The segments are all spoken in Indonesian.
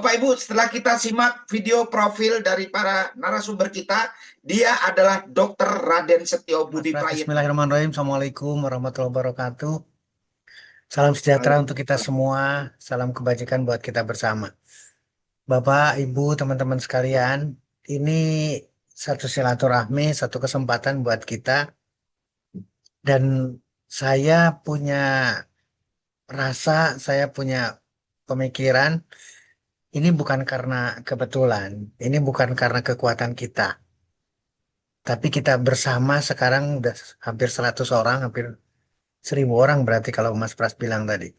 Bapak Ibu, setelah kita simak video profil dari para narasumber kita, dia adalah Dr. Raden Setio Budi Prayitno. Bismillahirrahmanirrahim. Assalamualaikum warahmatullahi wabarakatuh. Salam sejahtera untuk kita semua. Salam kebajikan buat kita bersama. Bapak, Ibu, teman-teman sekalian, ini satu silaturahmi, satu kesempatan buat kita. Dan saya punya saya punya pemikiran, ini bukan karena kebetulan, ini bukan karena kekuatan kita. Tapi kita bersama sekarang udah hampir 100 orang, hampir 1000 orang berarti kalau Mas Pras bilang tadi.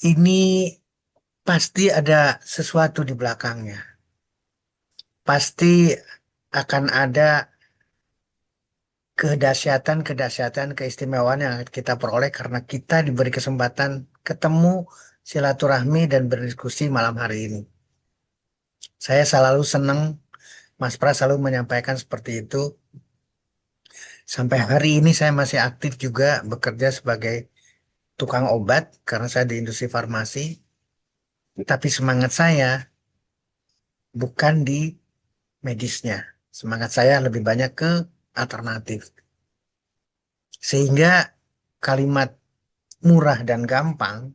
Ini pasti ada sesuatu di belakangnya. Pasti akan ada kedahsyatan, keistimewaan yang kita peroleh karena kita diberi kesempatan ketemu, silaturahmi, dan berdiskusi malam hari ini. Saya selalu senang, Mas Pras selalu menyampaikan seperti itu. Sampai hari ini saya masih aktif juga bekerja sebagai tukang obat karena saya di industri farmasi. Tapi semangat saya bukan di medisnya. Semangat saya lebih banyak ke alternatif. Sehingga kalimat murah dan gampang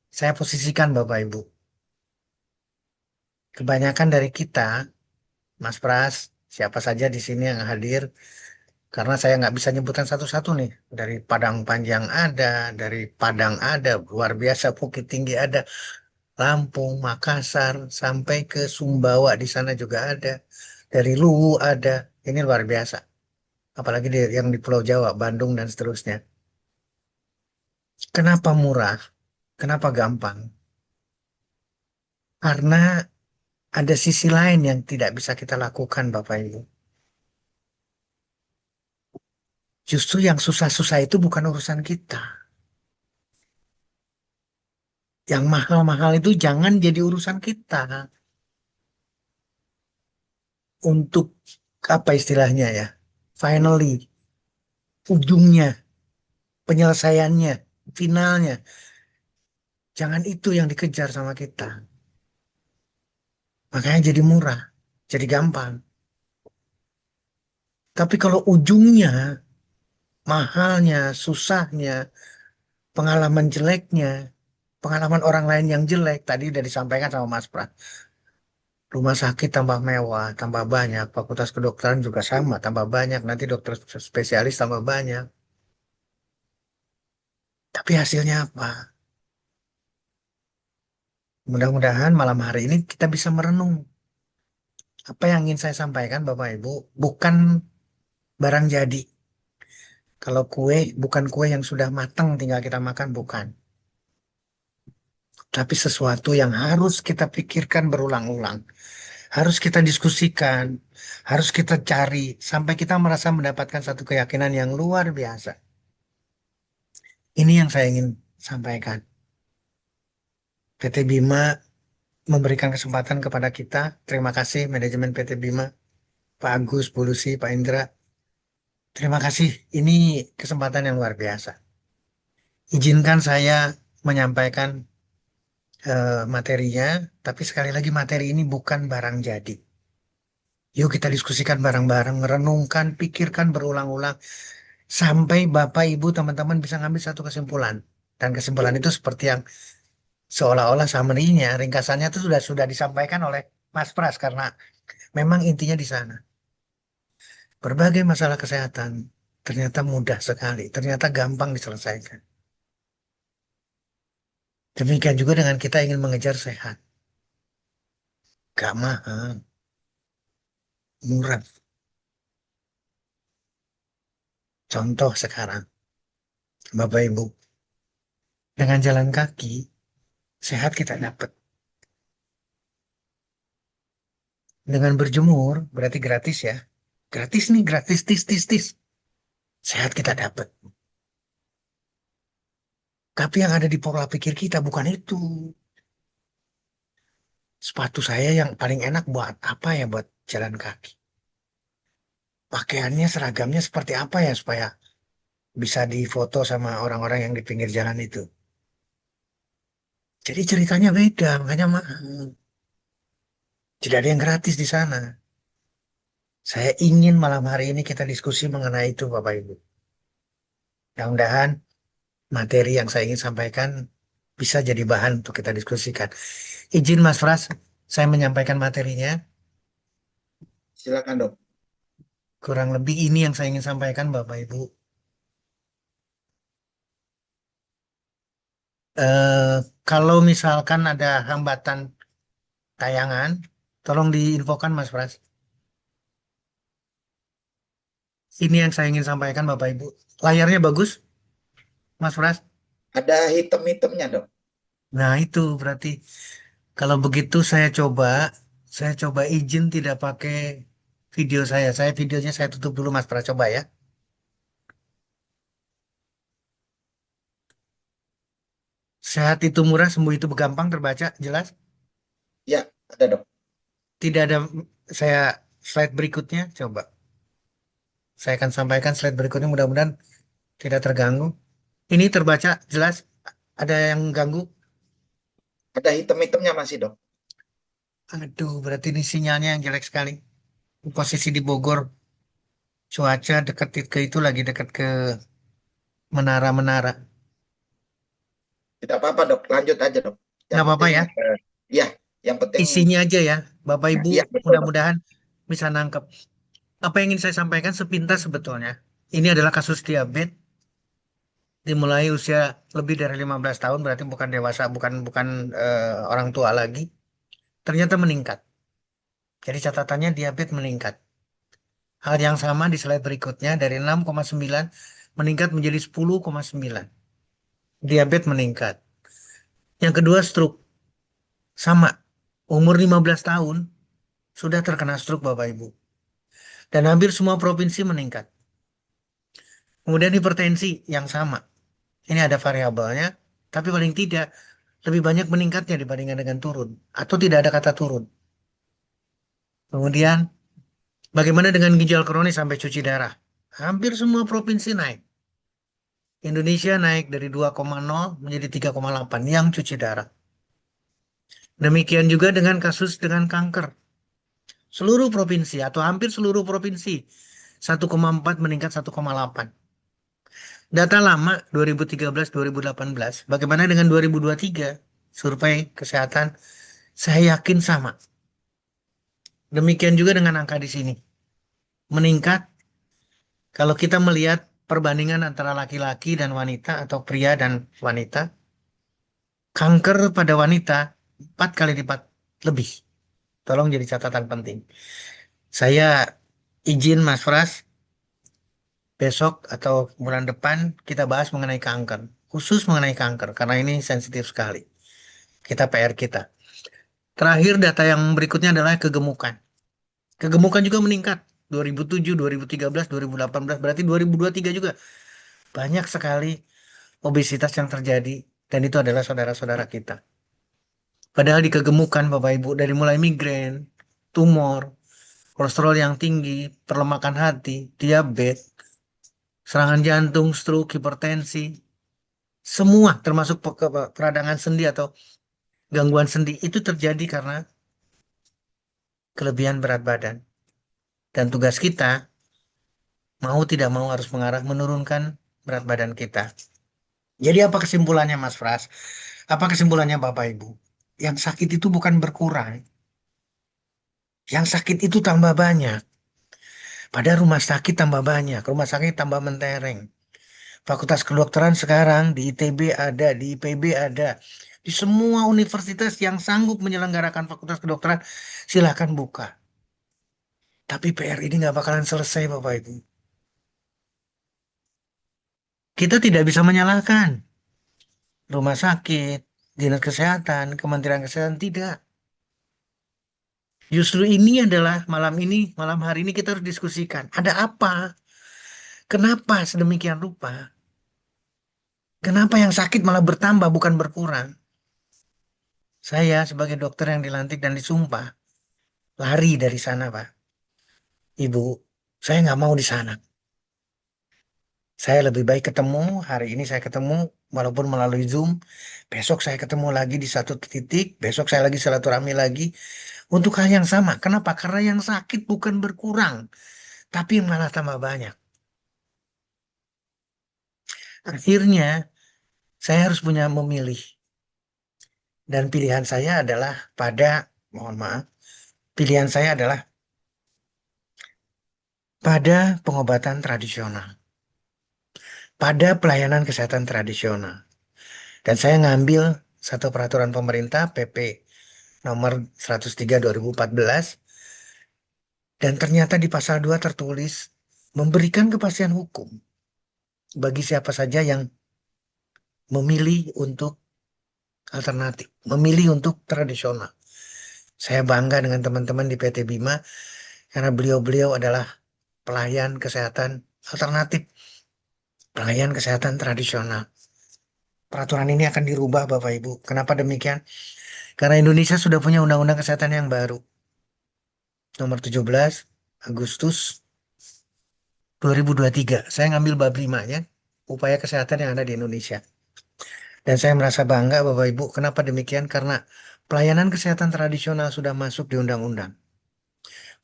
saya posisikan Bapak Ibu. Kebanyakan dari kita, Mas Pras, siapa saja di sini yang hadir, karena saya nggak bisa nyebutan satu-satu nih. Dari Padang Panjang ada, dari Padang ada, luar biasa Bukit Tinggi ada, Lampung, Makassar, sampai ke Sumbawa di sana juga ada. Dari Luwu ada, ini luar biasa. Apalagi yang di Pulau Jawa, Bandung dan seterusnya. Kenapa murah? Kenapa gampang? Karena ada sisi lain yang tidak bisa kita lakukan, Bapak Ibu. Justru yang susah-susah itu bukan urusan kita. Yang mahal-mahal itu jangan jadi urusan kita. Untuk apa istilahnya ya? Finally, ujungnya, penyelesaiannya, finalnya. Jangan itu yang dikejar sama kita. Makanya jadi murah, jadi gampang. Tapi kalau ujungnya, mahalnya, susahnya, pengalaman jeleknya, pengalaman orang lain yang jelek, tadi udah disampaikan sama Mas Pras. Rumah sakit tambah mewah, tambah banyak. Fakultas kedokteran juga sama, tambah banyak. Nanti dokter spesialis tambah banyak. Tapi hasilnya apa? Mudah-mudahan malam hari ini kita bisa merenung. Apa yang ingin saya sampaikan, Bapak Ibu, bukan barang jadi. Kalau kue, bukan kue yang sudah matang tinggal kita makan, bukan. Tapi sesuatu yang harus kita pikirkan berulang-ulang. Harus kita diskusikan, harus kita cari, sampai kita merasa mendapatkan satu keyakinan yang luar biasa. Ini yang saya ingin sampaikan. PT Bima memberikan kesempatan kepada kita. Terima kasih manajemen PT Bima, Pak Agus, Bu Lucy, Pak Indra. Terima kasih. Ini kesempatan yang luar biasa. Izinkan saya menyampaikan materinya, tapi sekali lagi materi ini bukan barang jadi. Yuk kita diskusikan bareng-bareng, renungkan, pikirkan berulang-ulang, sampai Bapak, Ibu, teman-teman bisa ngambil satu kesimpulan. Dan kesimpulan itu seperti yang seolah-olah summary-nya, ringkasannya itu sudah disampaikan oleh Mas Pras, karena memang intinya di sana. Berbagai masalah kesehatan ternyata mudah sekali, ternyata gampang diselesaikan. Demikian juga dengan kita ingin mengejar sehat. Gak mahal, murah. Contoh sekarang, Bapak Ibu, dengan jalan kaki, sehat kita dapat. Dengan berjemur, berarti gratis ya. Gratis nih, gratis, tis, tis, tis. Sehat kita dapat. Tapi yang ada di pola pikir kita bukan itu. Sepatu saya yang paling enak buat apa ya, buat jalan kaki. Pakaiannya, seragamnya seperti apa ya supaya bisa difoto sama orang-orang yang di pinggir jalan itu. Jadi ceritanya beda, makanya mahal. Tidak ada yang gratis di sana. Saya ingin malam hari ini kita diskusi mengenai itu, Bapak Ibu. Mudah-mudahan materi yang saya ingin sampaikan bisa jadi bahan untuk kita diskusikan. Izin Mas Pras, saya menyampaikan materinya. Silakan dok. Kurang lebih ini yang saya ingin sampaikan, Bapak Ibu. Eh, Kalau misalkan ada hambatan tayangan, tolong diinfokan Mas Pras. Ini yang saya ingin sampaikan, Bapak Ibu. Layarnya bagus, Mas Pras? Ada hitam-hitamnya dok. Nah, itu berarti kalau begitu saya coba izin tidak pakai video saya. Videonya saya tutup dulu Mas Pras, coba ya. Sehat itu murah, sembuh itu gampang, terbaca, jelas. Ya, ada dok. Tidak ada saya slide berikutnya, coba. Saya akan sampaikan slide berikutnya, mudah-mudahan tidak terganggu. Ini terbaca, jelas. Ada yang ganggu? Ada hitam-hitamnya masih dok. Aduh, berarti ini sinyalnya yang jelek sekali. Posisi di Bogor, cuaca dekat ke itu lagi dekat ke menara-menara. Tidak apa-apa dok, lanjut aja dok. Yang Nggak apa-apa penting, ya. ya, yang penting, Isinya aja ya, Bapak Ibu, ya betul dok. mudah-mudahan bisa nangkep. Apa yang ingin saya sampaikan sepintas sebetulnya. Ini adalah kasus diabetes dimulai usia lebih dari 15 tahun, berarti bukan dewasa, bukan bukan orang tua lagi. Ternyata meningkat. Jadi catatannya diabetes meningkat. Hal yang sama di slide berikutnya dari 6,9 meningkat menjadi 10,9. Diabetes meningkat. Yang kedua stroke. Sama. Umur 15 tahun sudah terkena stroke Bapak Ibu. Dan hampir semua provinsi meningkat. Kemudian hipertensi yang sama. Ini ada variabelnya, tapi paling tidak lebih banyak meningkatnya dibandingkan dengan turun. Atau tidak ada kata turun. Kemudian bagaimana dengan ginjal kronis sampai cuci darah? Hampir semua provinsi naik. Indonesia naik dari 2,0 menjadi 3,8 yang cuci darah. Demikian juga dengan kasus dengan kanker. Seluruh provinsi atau hampir seluruh provinsi 1,4 meningkat 1,8. Data lama 2013-2018. Bagaimana dengan 2023? Survei kesehatan saya yakin sama. Demikian juga dengan angka di sini. Meningkat kalau kita melihat perbandingan antara laki-laki dan wanita atau pria dan wanita, kanker pada wanita 4 kali lipat lebih. Tolong jadi catatan penting. Saya izin Mas Pras, besok atau bulan depan kita bahas mengenai kanker. Khusus mengenai kanker, karena ini sensitif sekali. Kita PR kita. Terakhir data yang berikutnya adalah kegemukan. Kegemukan juga meningkat. 2007, 2013, 2018, berarti 2023 juga. Banyak sekali obesitas yang terjadi. Dan itu adalah saudara-saudara kita. Padahal di kegemukan Bapak Ibu, dari mulai migrain, tumor, kolesterol yang tinggi, perlemakan hati, diabetes, serangan jantung, stroke, hipertensi, semua termasuk peradangan sendi atau gangguan sendi itu terjadi karena kelebihan berat badan. Dan tugas kita mau tidak mau harus mengarah menurunkan berat badan kita. Jadi apa kesimpulannya Mas Pras? Apa kesimpulannya Bapak Ibu? Yang sakit itu bukan berkurang. Yang sakit itu tambah banyak. Pada rumah sakit tambah banyak. Rumah sakit tambah mentereng. Fakultas kedokteran sekarang di ITB ada, di IPB ada. Di semua universitas yang sanggup menyelenggarakan fakultas kedokteran, silahkan buka. Tapi PR ini nggak bakalan selesai Bapak Ibu. Kita tidak bisa menyalahkan rumah sakit, dinas kesehatan, kementerian kesehatan, tidak. Justru ini adalah malam hari ini kita harus diskusikan. Ada apa? Kenapa sedemikian rupa? Kenapa yang sakit malah bertambah bukan berkurang? Saya sebagai dokter yang dilantik dan disumpah, lari dari sana, Pak. Ibu, saya nggak mau di sana. Saya lebih baik ketemu, hari ini saya ketemu walaupun melalui Zoom, besok saya ketemu lagi di satu titik, besok saya lagi silaturahmi lagi untuk hal yang sama. Kenapa? Karena yang sakit bukan berkurang, tapi malah tambah banyak. Akhirnya saya harus punya memilih dan pilihan saya adalah mohon maaf, pilihan saya adalah pada pengobatan tradisional, pada pelayanan kesehatan tradisional. Dan saya ngambil satu peraturan pemerintah PP nomor 103 2014 dan ternyata di pasal 2 tertulis memberikan kepastian hukum bagi siapa saja yang memilih untuk alternatif, memilih untuk tradisional. Saya bangga dengan teman-teman di PT Bima karena beliau-beliau adalah pelayan kesehatan alternatif, pelayan kesehatan tradisional. Peraturan ini akan dirubah Bapak Ibu. Kenapa demikian? Karena Indonesia sudah punya undang-undang kesehatan yang baru. Nomor 17 Agustus 2023. Saya ngambil bab 5 ya. Upaya kesehatan yang ada di Indonesia. Dan saya merasa bangga Bapak Ibu. Kenapa demikian? Karena pelayanan kesehatan tradisional sudah masuk di undang-undang.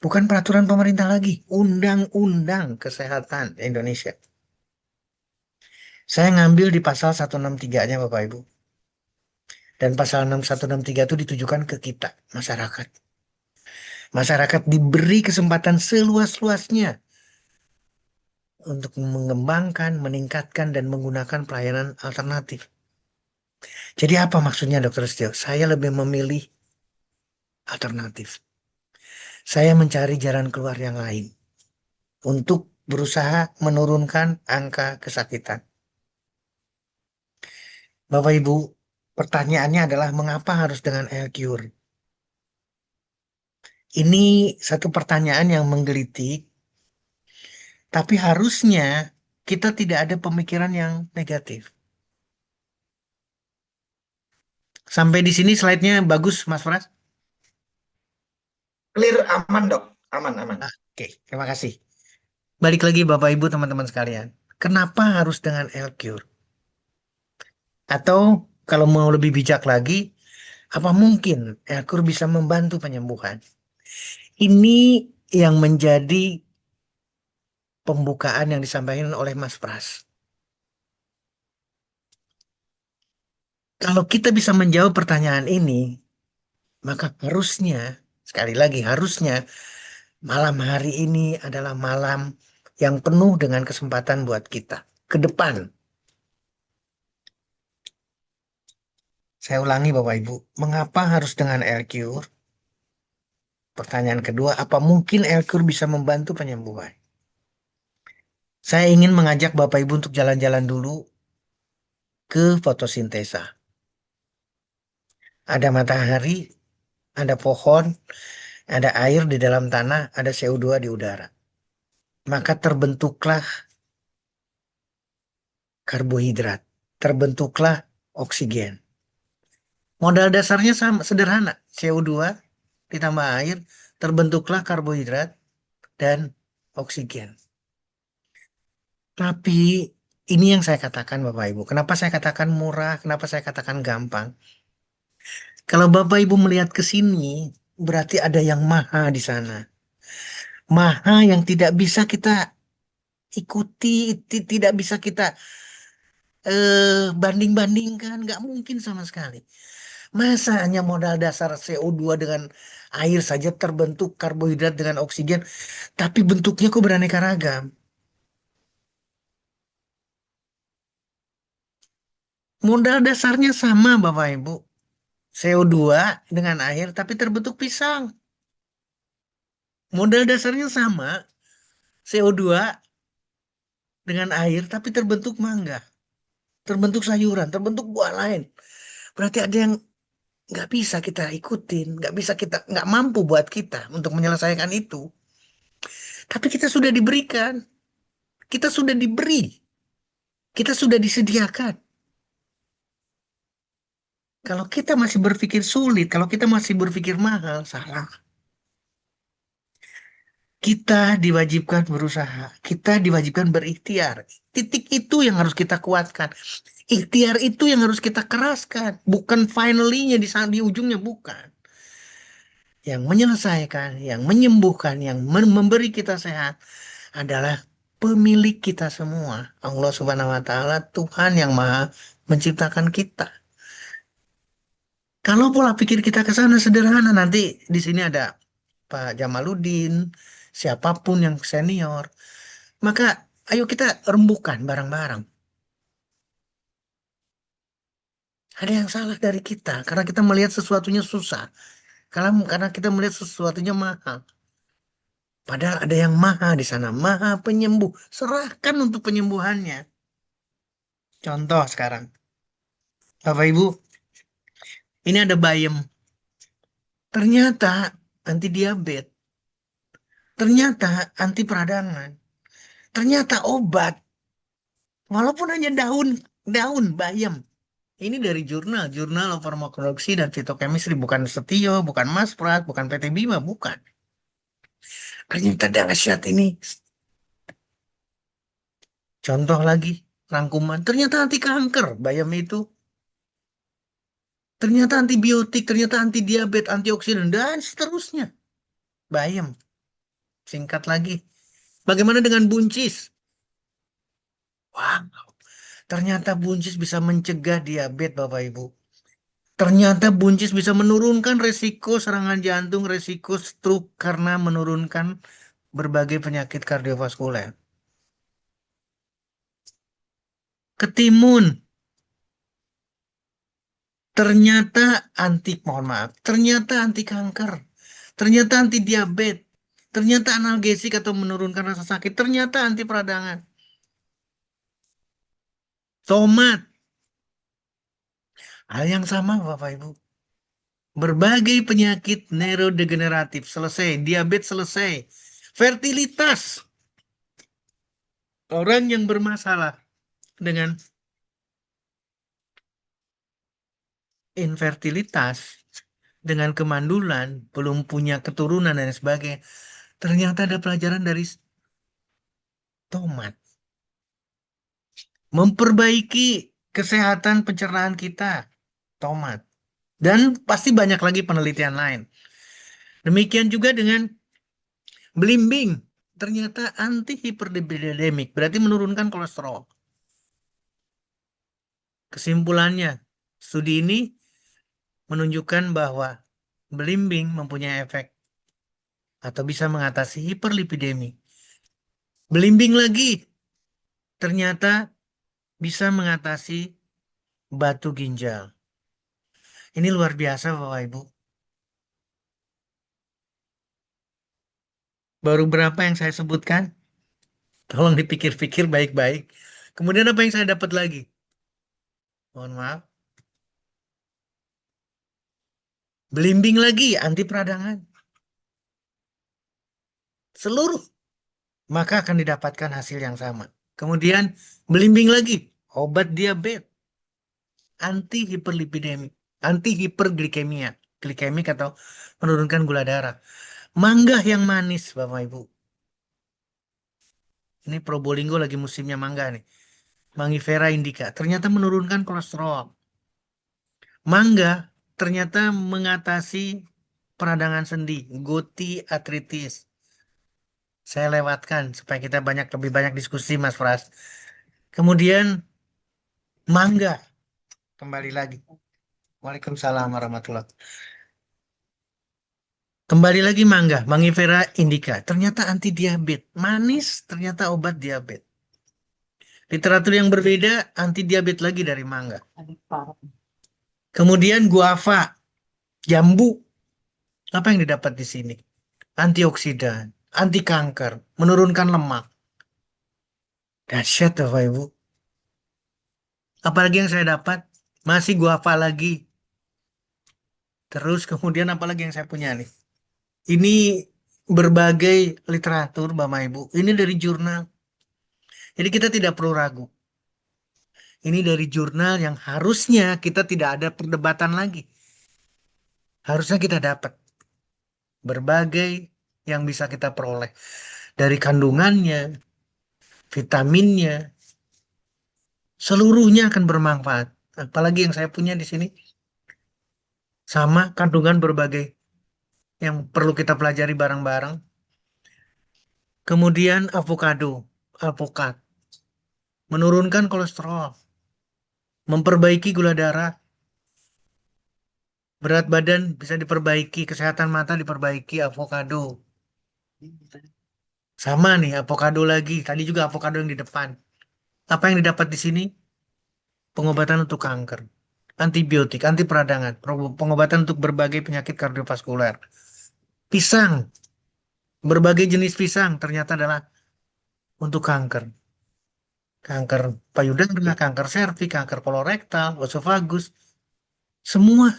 Bukan peraturan pemerintah lagi. Undang-undang kesehatan Indonesia. Saya ngambil di pasal 163-nya Bapak Ibu. Dan pasal 163 itu ditujukan ke kita, masyarakat. Masyarakat diberi kesempatan seluas-luasnya untuk mengembangkan, meningkatkan, dan menggunakan pelayanan alternatif. Jadi apa maksudnya Dokter Setio? Saya lebih memilih alternatif. Saya mencari jalan keluar yang lain untuk berusaha menurunkan angka kesakitan. Bapak Ibu, pertanyaannya adalah mengapa harus dengan air cure? Ini satu pertanyaan yang menggelitik, tapi harusnya kita tidak ada pemikiran yang negatif. Sampai di sini slide-nya bagus, Mas Pras? Clear, aman dok, aman aman. Oke, terima kasih. Balik lagi Bapak Ibu teman-teman sekalian. Kenapa harus dengan L-Cure? Atau kalau mau lebih bijak lagi, apa mungkin L-Cure bisa membantu penyembuhan? Ini yang menjadi pembukaan yang disampaikan oleh Mas Pras. Kalau kita bisa menjawab pertanyaan ini, maka harusnya, sekali lagi harusnya, malam hari ini adalah malam yang penuh dengan kesempatan buat kita ke depan. Saya ulangi Bapak Ibu, mengapa harus dengan L-Cure? Pertanyaan kedua, apa mungkin L-Cure bisa membantu penyembuhan? Saya ingin mengajak Bapak Ibu untuk jalan-jalan dulu ke fotosintesa. Ada matahari, ada pohon, ada air di dalam tanah, ada CO2 di udara. Maka terbentuklah karbohidrat, terbentuklah oksigen. Modal dasarnya sama, sederhana, CO2 ditambah air, terbentuklah karbohidrat dan oksigen. Tapi ini yang saya katakan Bapak Ibu. Kenapa saya katakan murah? Kenapa saya katakan gampang? Kalau Bapak Ibu melihat ke sini, berarti ada yang maha di sana. Maha yang tidak bisa kita ikuti, tidak bisa kita banding-bandingkan. Nggak mungkin sama sekali. Masa hanya modal dasar CO2 dengan air saja terbentuk karbohidrat dengan oksigen, tapi bentuknya kok beraneka ragam. Modal dasarnya sama Bapak Ibu. CO2 dengan air tapi terbentuk pisang. Modal dasarnya sama, CO2 dengan air tapi terbentuk mangga, terbentuk sayuran, terbentuk buah lain. Berarti ada yang nggak bisa kita ikutin, nggak mampu buat kita untuk menyelesaikan itu. Tapi kita sudah diberikan, kita sudah diberi, kita sudah disediakan. Kalau kita masih berpikir sulit, kalau kita masih berpikir mahal, salah. Kita diwajibkan berusaha, kita diwajibkan berikhtiar. Titik itu yang harus kita kuatkan. Ikhtiar itu yang harus kita keraskan, bukan finally-nya di ujungnya, bukan. Yang menyelesaikan, yang menyembuhkan, yang memberi kita sehat adalah pemilik kita semua. Allah Subhanahu wa taala, Tuhan yang Maha menciptakan kita. Kalau pola pikir kita ke sana sederhana, nanti di sini ada Pak Jamaludin, siapapun yang senior, maka ayo kita rembukan bareng-bareng. Ada yang salah dari kita karena kita melihat sesuatunya susah. Karena kita melihat sesuatunya mahal. Padahal ada yang maha di sana, maha penyembuh. Serahkan untuk penyembuhannya. Contoh sekarang, Bapak Ibu, ini ada bayam. Ternyata anti diabetes, ternyata anti peradangan, ternyata obat. Walaupun hanya daun bayam. Ini dari Journal of Pharmacology dan Phytochemistry, bukan Setio, bukan Mas Prat, bukan PT Bima, bukan. Ternyata dahsyat ini. Contoh lagi, rangkuman. Ternyata anti kanker, bayam itu. Ternyata antibiotik, ternyata anti diabetes, antioksidan, dan seterusnya. Bayam. Singkat lagi. Bagaimana dengan buncis? Wah, ternyata buncis bisa mencegah diabetes, Bapak Ibu. Ternyata buncis bisa menurunkan resiko serangan jantung, resiko stroke karena menurunkan berbagai penyakit kardiovaskuler. Ketimun, ternyata mohon maaf, ternyata anti kanker, ternyata anti diabetes, ternyata analgesik atau menurunkan rasa sakit, ternyata anti peradangan. Tomat, hal yang sama Bapak Ibu. Berbagai penyakit neurodegeneratif selesai, diabetes selesai, fertilitas. Orang yang bermasalah dengan infertilitas, dengan kemandulan, belum punya keturunan dan sebagainya. Ternyata ada pelajaran dari tomat. Memperbaiki kesehatan pencernaan kita, tomat. Dan pasti banyak lagi penelitian lain. Demikian juga dengan belimbing. Ternyata anti hiperlipidemik, berarti menurunkan kolesterol. Kesimpulannya, studi ini menunjukkan bahwa belimbing mempunyai efek atau bisa mengatasi hiperlipidemi. Belimbing lagi ternyata bisa mengatasi batu ginjal. Ini luar biasa Bapak Ibu. Baru berapa yang saya sebutkan? Tolong dipikir-pikir baik-baik. Kemudian apa yang saya dapat lagi? Mohon maaf. Belimbing lagi anti peradangan. Seluruh maka akan didapatkan hasil yang sama. Kemudian belimbing lagi obat diabetes, anti hiperlipidemi, anti hiperglikemia, glikemik atau menurunkan gula darah. Mangga yang manis, Bapak Ibu. Ini Probolinggo lagi musimnya mangga nih. Mangifera indica, ternyata menurunkan kolesterol. Mangga ternyata mengatasi peradangan sendi, gouty arthritis. Saya lewatkan supaya kita lebih banyak diskusi, Mas Pras. Kemudian mangga, kembali lagi. Waalaikumsalam warahmatullahi. Kembali lagi mangga, Mangifera indica. Ternyata anti diabetes, manis ternyata obat diabetes. Literatur yang berbeda, anti diabetes lagi dari mangga. Kemudian guava, jambu. Apa yang didapat di sini? Antioksidan, anti kanker, menurunkan lemak. Dahsyat Bapak Ibu. Apalagi yang saya dapat? Masih guava lagi. Terus kemudian apalagi yang saya punya nih? Ini berbagai literatur Bapak Ibu. Ini dari jurnal. Jadi kita tidak perlu ragu. Ini dari jurnal yang harusnya kita tidak ada perdebatan lagi. Harusnya kita dapat berbagai yang bisa kita peroleh dari kandungannya, vitaminnya, seluruhnya akan bermanfaat. Apalagi yang saya punya di sini sama kandungan berbagai yang perlu kita pelajari bareng-bareng. Kemudian avocado, alpukat, menurunkan kolesterol, memperbaiki gula darah, berat badan bisa diperbaiki, kesehatan mata diperbaiki, avocado. Sama nih, avocado lagi. Tadi juga avocado yang di depan. Apa yang didapat di sini? Pengobatan untuk kanker, antibiotik, anti peradangan, pengobatan untuk berbagai penyakit kardiovaskuler. Pisang, berbagai jenis pisang ternyata adalah untuk kanker. Kanker payudara, kanker serviks, kanker kolorektal, esofagus, semua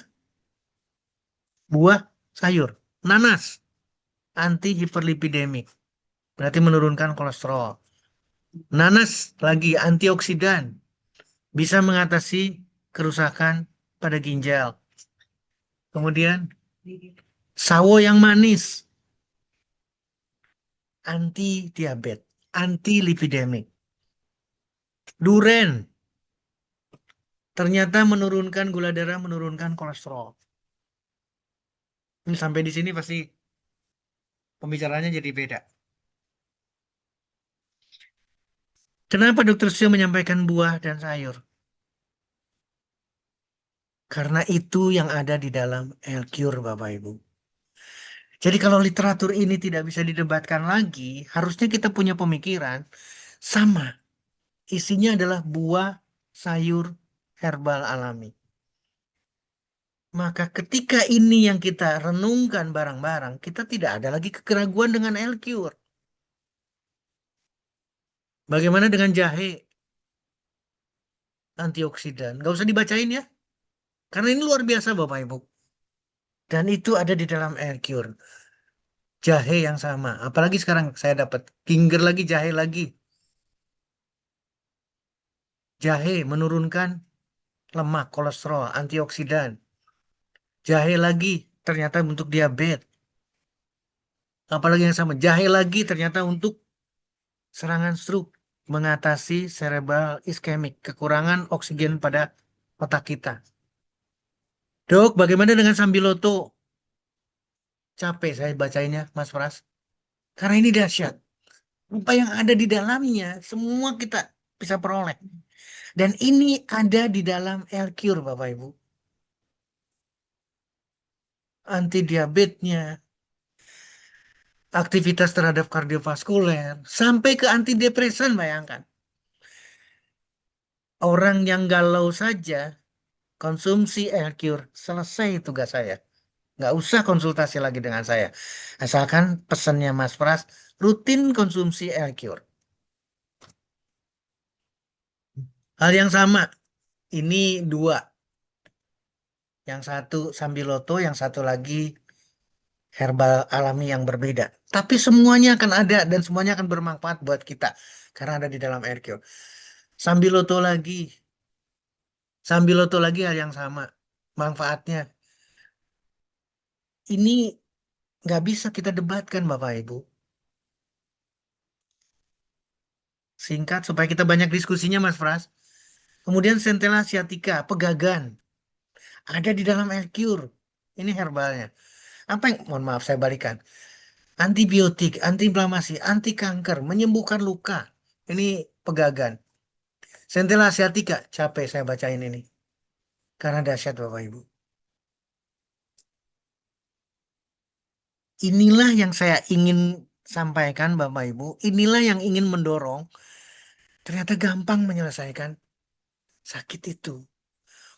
buah, sayur. Nanas, anti hiperlipidemik, berarti menurunkan kolesterol. Nanas lagi antioksidan, bisa mengatasi kerusakan pada ginjal. Kemudian sawo yang manis, anti diabetes, anti lipidemik. Duren ternyata menurunkan gula darah, menurunkan kolesterol. Ini sampai di sini pasti pembicaranya jadi beda. Kenapa Dokter Sio menyampaikan buah dan sayur? Karena itu yang ada di dalam El-Cure, Bapak Ibu. Jadi kalau literatur ini tidak bisa didebatkan lagi, harusnya kita punya pemikiran sama. Isinya adalah buah, sayur, herbal alami. Maka ketika ini yang kita renungkan barang-barang, kita tidak ada lagi keraguan dengan El-Cure. Bagaimana dengan jahe? Antioksidan. Nggak usah dibacain ya. Karena ini luar biasa Bapak Ibu. Dan itu ada di dalam El-Cure. Jahe yang sama. Apalagi sekarang saya dapat ginger lagi, jahe lagi. Jahe menurunkan lemak, kolesterol, antioksidan. Jahe lagi ternyata untuk diabetes. Apalagi yang sama, jahe lagi ternyata untuk serangan stroke, mengatasi cerebral iskemik, kekurangan oksigen pada otak kita. Dok, bagaimana dengan sambiloto? Capek saya bacainnya, Mas Pras. Karena ini dahsyat. Apa yang ada di dalamnya, semua kita bisa peroleh. Dan ini ada di dalam El-Cure, Bapak Ibu. Anti diabetesnya, aktivitas terhadap kardiovaskuler, sampai ke antidepresan, bayangkan. Orang yang galau saja, konsumsi El-Cure, selesai tugas saya. Nggak usah konsultasi lagi dengan saya. Asalkan pesannya Mas Pras, rutin konsumsi El-Cure. Hal yang sama, ini dua. Yang satu Sambiloto, yang satu lagi herbal alami yang berbeda. Tapi semuanya akan ada dan semuanya akan bermanfaat buat kita. Karena ada di dalam El-Cure. Sambiloto lagi. Sambiloto lagi hal yang sama. Manfaatnya. Ini nggak bisa kita debatkan Bapak Ibu. Singkat supaya kita banyak diskusinya Mas Pras. Kemudian Centella sciatica, pegagan. Ada di dalam El-Cure. Ini herbalnya. Apa yang, mohon maaf saya balikan. Antibiotik, antiinflamasi, anti kanker, menyembuhkan luka. Ini pegagan. Centella sciatica, capek saya bacain ini. Karena dahsyat Bapak Ibu. Inilah yang saya ingin sampaikan Bapak Ibu. Inilah yang ingin mendorong. Ternyata gampang menyelesaikan sakit itu.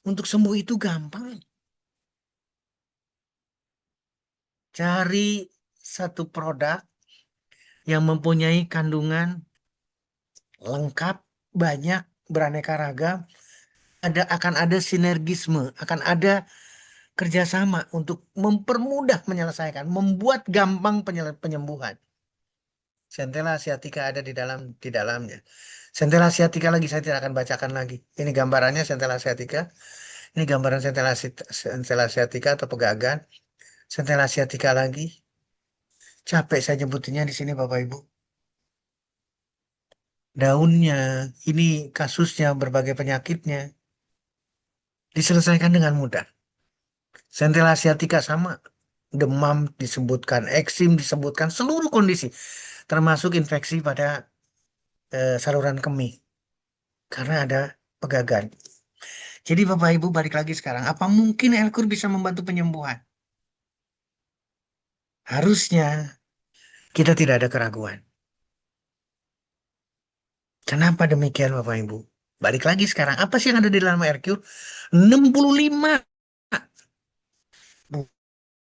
Untuk sembuh itu gampang. Cari satu produk yang mempunyai kandungan lengkap, banyak, beraneka ragam. Akan ada sinergisme, akan ada kerjasama untuk mempermudah menyelesaikan, membuat gampang penyembuhan. Centella sciatica ada di dalamnya. Centella sciatica lagi saya tidak akan bacakan lagi. Ini gambarannya Centella sciatica. Ini gambaran Centella sciatica atau pegagan. Centella sciatica lagi. Capek saya nyebutinnya di sini Bapak Ibu. Daunnya, ini kasusnya, berbagai penyakitnya diselesaikan dengan mudah. Centella asiatica sama, demam disebutkan, eksim disebutkan, seluruh kondisi, termasuk infeksi pada saluran kemih karena ada pegagan. Jadi Bapak Ibu balik lagi sekarang, apa mungkin Elkur bisa membantu penyembuhan? Harusnya kita tidak ada keraguan. Kenapa demikian Bapak Ibu? Balik lagi sekarang, apa sih yang ada di dalam Elkur? 65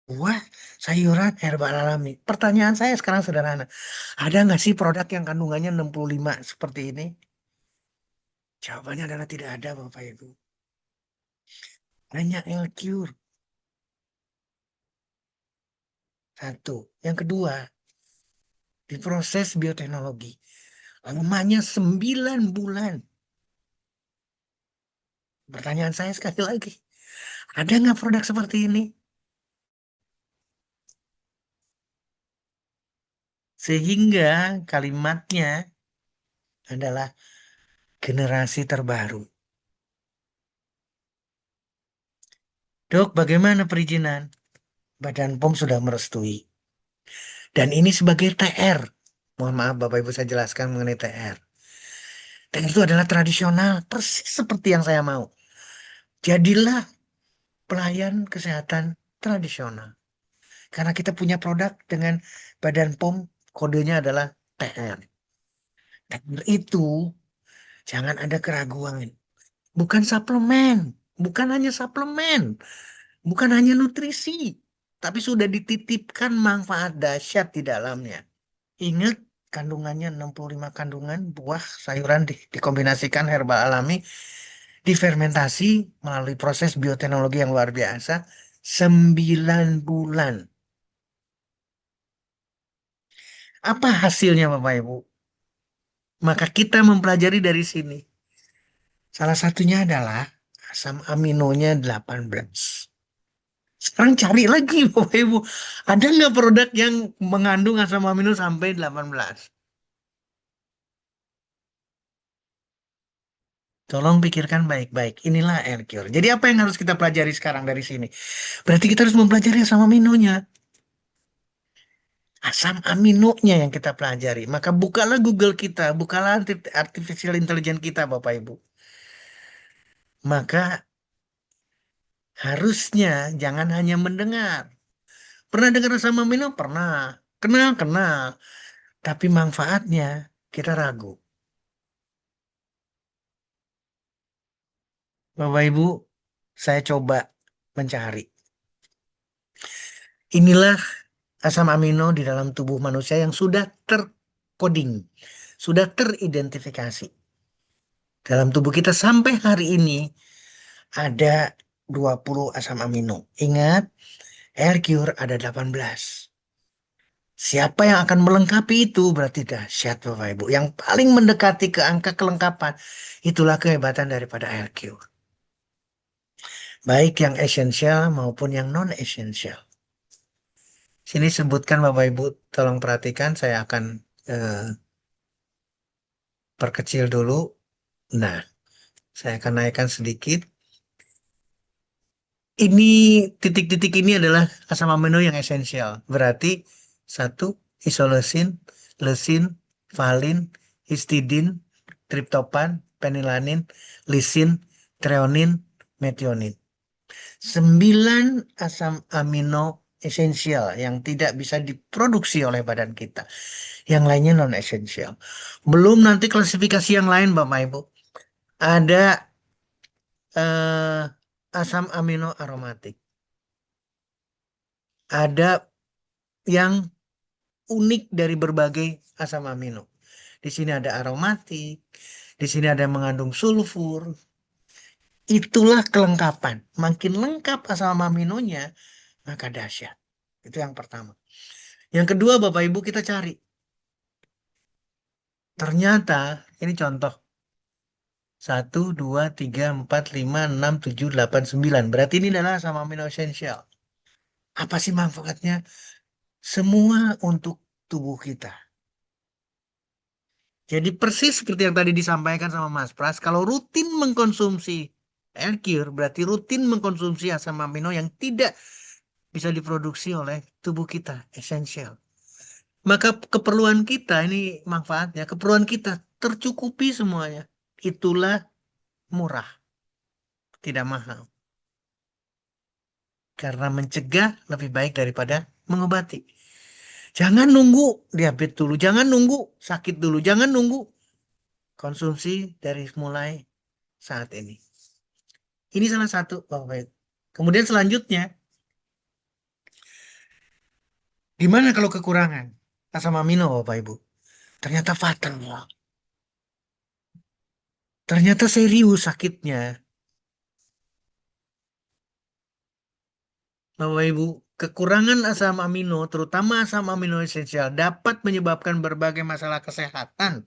buah sayuran herbal alami. Pertanyaan saya sekarang sederhana. Ada nggak sih produk yang kandungannya 65 seperti ini? Jawabannya adalah tidak ada Bapak Ibu. Hanya Elcure. Satu. Yang kedua, diproses bioteknologi. Lamanya 9 bulan. Pertanyaan saya sekali lagi. Ada nggak produk seperti ini? Sehingga kalimatnya adalah generasi terbaru. Dok, bagaimana perizinan? Badan POM sudah merestui. Dan ini sebagai TR. Mohon maaf Bapak Ibu saya jelaskan mengenai TR. TR itu adalah tradisional, persis seperti yang saya mau. Jadilah pelayan kesehatan tradisional. Karena kita punya produk dengan Badan POM, kodenya adalah TR. TR itu jangan ada keraguan. Bukan suplemen, bukan hanya suplemen, bukan hanya nutrisi, tapi sudah dititipkan manfaat dahsyat di dalamnya. Ingat kandungannya 65 kandungan buah sayuran dikombinasikan herbal alami, difermentasi melalui proses bioteknologi yang luar biasa 9 bulan. Apa hasilnya Bapak Ibu? Maka kita mempelajari dari sini. Salah satunya adalah asam aminonya 18. Sekarang cari lagi Bapak Ibu. Ada nggak produk yang mengandung asam amino sampai 18? Tolong pikirkan baik-baik. Inilah Elcure. Jadi apa yang harus kita pelajari sekarang dari sini? Berarti kita harus mempelajari asam aminonya. Asam aminonya yang kita pelajari. Maka bukalah Google kita, bukalah artificial intelligence kita Bapak Ibu. Maka harusnya jangan hanya mendengar. Pernah dengar asam amino? Pernah. Kenal, kenal. Tapi manfaatnya kita ragu. Bapak Ibu, saya coba mencari. Inilah asam amino di dalam tubuh manusia yang sudah terkoding, sudah teridentifikasi. Dalam tubuh kita sampai hari ini ada 20 asam amino. Ingat, Elcure ada 18. Siapa yang akan melengkapi itu berarti dahsyat Bapak Ibu. Yang paling mendekati ke angka kelengkapan, itulah kehebatan daripada Elcure. Baik yang esensial maupun yang non-esensial. Sini sebutkan Bapak Ibu, tolong perhatikan, saya akan perkecil dulu. Nah, saya akan naikkan sedikit. Ini titik-titik ini adalah asam amino yang esensial. Berarti satu, isoleusin, leusin, valin, histidin, triptopan, fenilanin, lisin, treonin, metionin. 9 asam amino esensial yang tidak bisa diproduksi oleh badan kita. Yang lainnya non esensial. Belum nanti klasifikasi yang lain Bapak Ibu. Ada eh, asam amino aromatik. Ada yang unik dari berbagai asam amino. Di sini ada aromatik, di sini ada yang mengandung sulfur. Itulah kelengkapan. Makin lengkap asam aminonya, maka dahsyat. Itu yang pertama. Yang kedua, Bapak Ibu kita cari. Ternyata, ini contoh. 1, 2, 3, 4, 5, 6, 7, 8, 9. Berarti ini adalah asam amino esensial. Apa sih manfaatnya? Semua untuk tubuh kita. Jadi persis seperti yang tadi disampaikan sama Mas Pras, kalau rutin mengkonsumsi L-Cure, berarti rutin mengkonsumsi asam amino yang tidak bisa diproduksi oleh tubuh kita, esensial. Maka keperluan kita, ini manfaatnya, keperluan kita tercukupi semuanya. Itulah murah, tidak mahal. Karena mencegah lebih baik daripada mengobati. Jangan nunggu diabetes dulu, jangan nunggu sakit dulu, jangan nunggu, konsumsi dari mulai saat ini. Ini salah satu. Kemudian selanjutnya, gimana kalau kekurangan asam amino, Bapak Ibu? Ternyata fatal. Ternyata serius sakitnya. Bapak Ibu, kekurangan asam amino, terutama asam amino esensial, dapat menyebabkan berbagai masalah kesehatan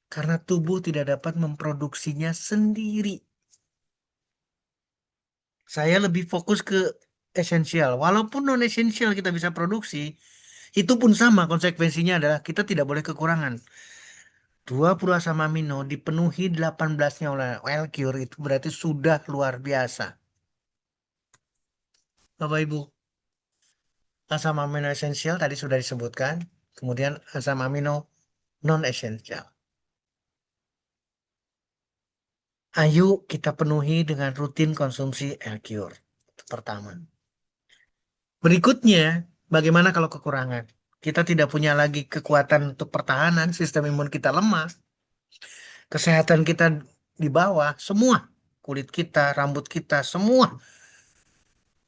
karena tubuh tidak dapat memproduksinya sendiri. Saya lebih fokus ke esensial. Walaupun non esensial kita bisa produksi, itu pun sama konsekuensinya adalah kita tidak boleh kekurangan. 20 asam amino dipenuhi 18-nya oleh L-Cure itu berarti sudah luar biasa. Bapak Ibu, asam amino esensial tadi sudah disebutkan, kemudian asam amino non esensial. Ayo kita penuhi dengan rutin konsumsi L-Cure. Itu pertama. Berikutnya, bagaimana kalau kekurangan? Kita tidak punya lagi kekuatan untuk pertahanan, sistem imun kita lemah, kesehatan kita di bawah, semua. Kulit kita, rambut kita, semua.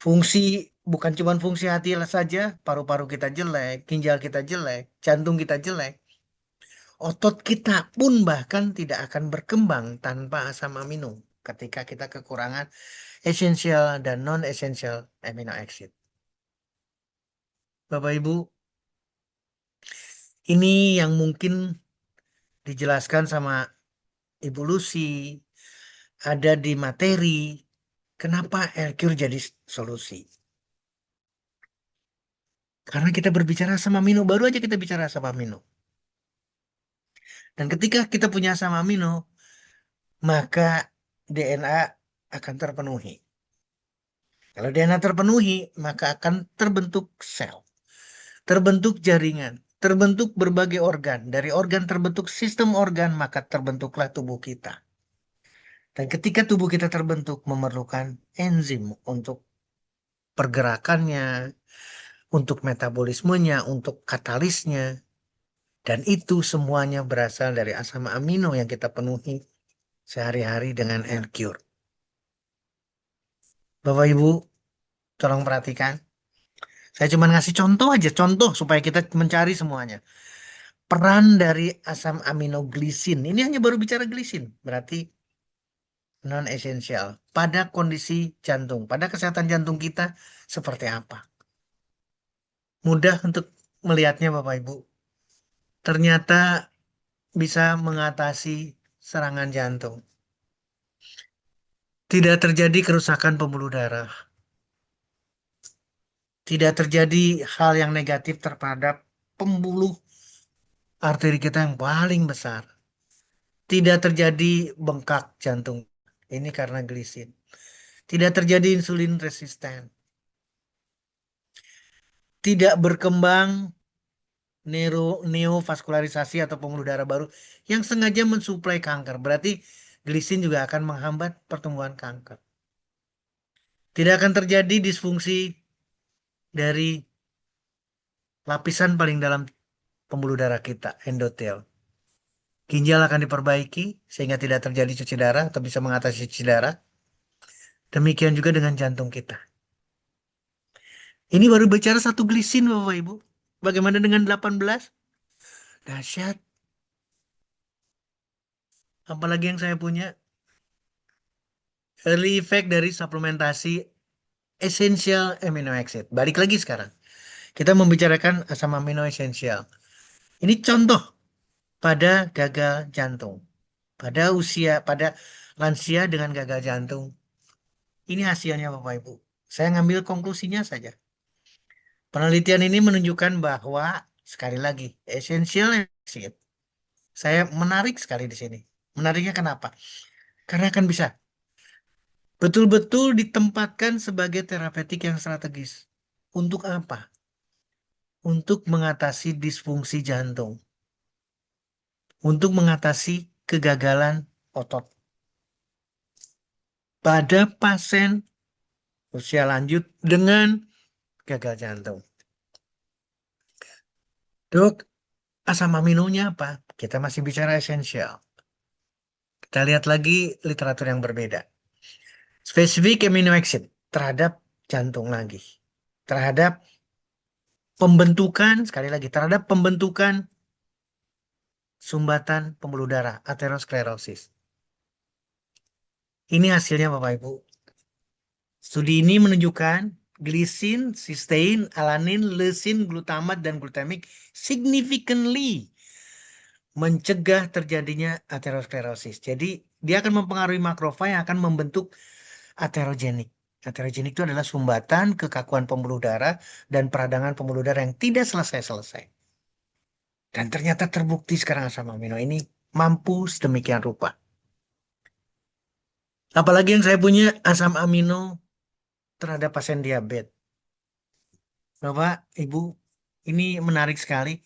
Fungsi, bukan cuma fungsi hati saja, paru-paru kita jelek, ginjal kita jelek, jantung kita jelek. Otot kita pun bahkan tidak akan berkembang tanpa asam amino ketika kita kekurangan esensial dan non-esensial amino acid. Bapak Ibu, ini yang mungkin dijelaskan sama Ibu Lucy, ada di materi, kenapa L-Cure jadi solusi. Karena kita berbicara asam amino, baru aja kita bicara asam amino. Dan ketika kita punya asam amino, maka DNA akan terpenuhi. Kalau DNA terpenuhi, maka akan terbentuk sel, terbentuk jaringan, terbentuk berbagai organ. Dari organ terbentuk sistem organ, maka terbentuklah tubuh kita. Dan ketika tubuh kita terbentuk, memerlukan enzim untuk pergerakannya, untuk metabolismenya, untuk katalisnya. Dan itu semuanya berasal dari asam amino yang kita penuhi sehari-hari dengan L-Cure. Bapak Ibu, tolong perhatikan. Saya cuma ngasih contoh aja, contoh supaya kita mencari semuanya. Peran dari asam amino glisin, ini hanya baru bicara glisin, berarti non esensial. Pada kondisi jantung, pada kesehatan jantung kita seperti apa? Mudah untuk melihatnya Bapak Ibu. Ternyata bisa mengatasi serangan jantung. Tidak terjadi kerusakan pembuluh darah. Tidak terjadi hal yang negatif terhadap pembuluh arteri kita yang paling besar. Tidak terjadi bengkak jantung. Ini karena glisin. Tidak terjadi insulin resisten. Tidak berkembang neovaskularisasi atau pembuluh darah baru yang sengaja mensuplai kanker. Berarti glisin juga akan menghambat pertumbuhan kanker. Tidak akan terjadi disfungsi dari lapisan paling dalam pembuluh darah kita, endotel. Ginjal akan diperbaiki sehingga tidak terjadi cuci darah atau bisa mengatasi cuci darah. Demikian juga dengan jantung kita. Ini baru bicara satu glisin Bapak Ibu. Bagaimana dengan 18? Dahsyat. Apalagi yang saya punya. Early effect dari suplementasi essential amino acid. Balik lagi sekarang. Kita membicarakan asam amino esensial. Ini contoh pada gagal jantung. Pada lansia dengan gagal jantung. Ini hasilnya Bapak Ibu. Saya ngambil konklusinya saja. Penelitian ini menunjukkan bahwa, sekali lagi, essential acid. Saya menarik sekali di sini. Menariknya kenapa? Karena akan bisa betul-betul ditempatkan sebagai terapeutik yang strategis. Untuk apa? Untuk mengatasi disfungsi jantung. Untuk mengatasi kegagalan otot. Pada pasien usia lanjut dengan gagal jantung. Dok, asam aminonya apa? Kita masih bicara esensial. Kita lihat lagi literatur yang berbeda. Spesifik amino acid terhadap jantung lagi. Terhadap pembentukan, sekali lagi, terhadap pembentukan sumbatan pembuluh darah, aterosklerosis. Ini hasilnya Bapak Ibu. Studi ini menunjukkan glisin, cysteine, alanin, leucin, glutamat, dan glutamik significantly mencegah terjadinya aterosklerosis. Jadi dia akan mempengaruhi makrofag yang akan membentuk aterogenik. Aterogenik itu adalah sumbatan, kekakuan pembuluh darah, dan peradangan pembuluh darah yang tidak selesai-selesai. Dan ternyata terbukti sekarang asam amino ini mampu sedemikian rupa. Apalagi yang saya punya asam amino terhadap pasien diabetes. Bapak, Ibu, ini menarik sekali.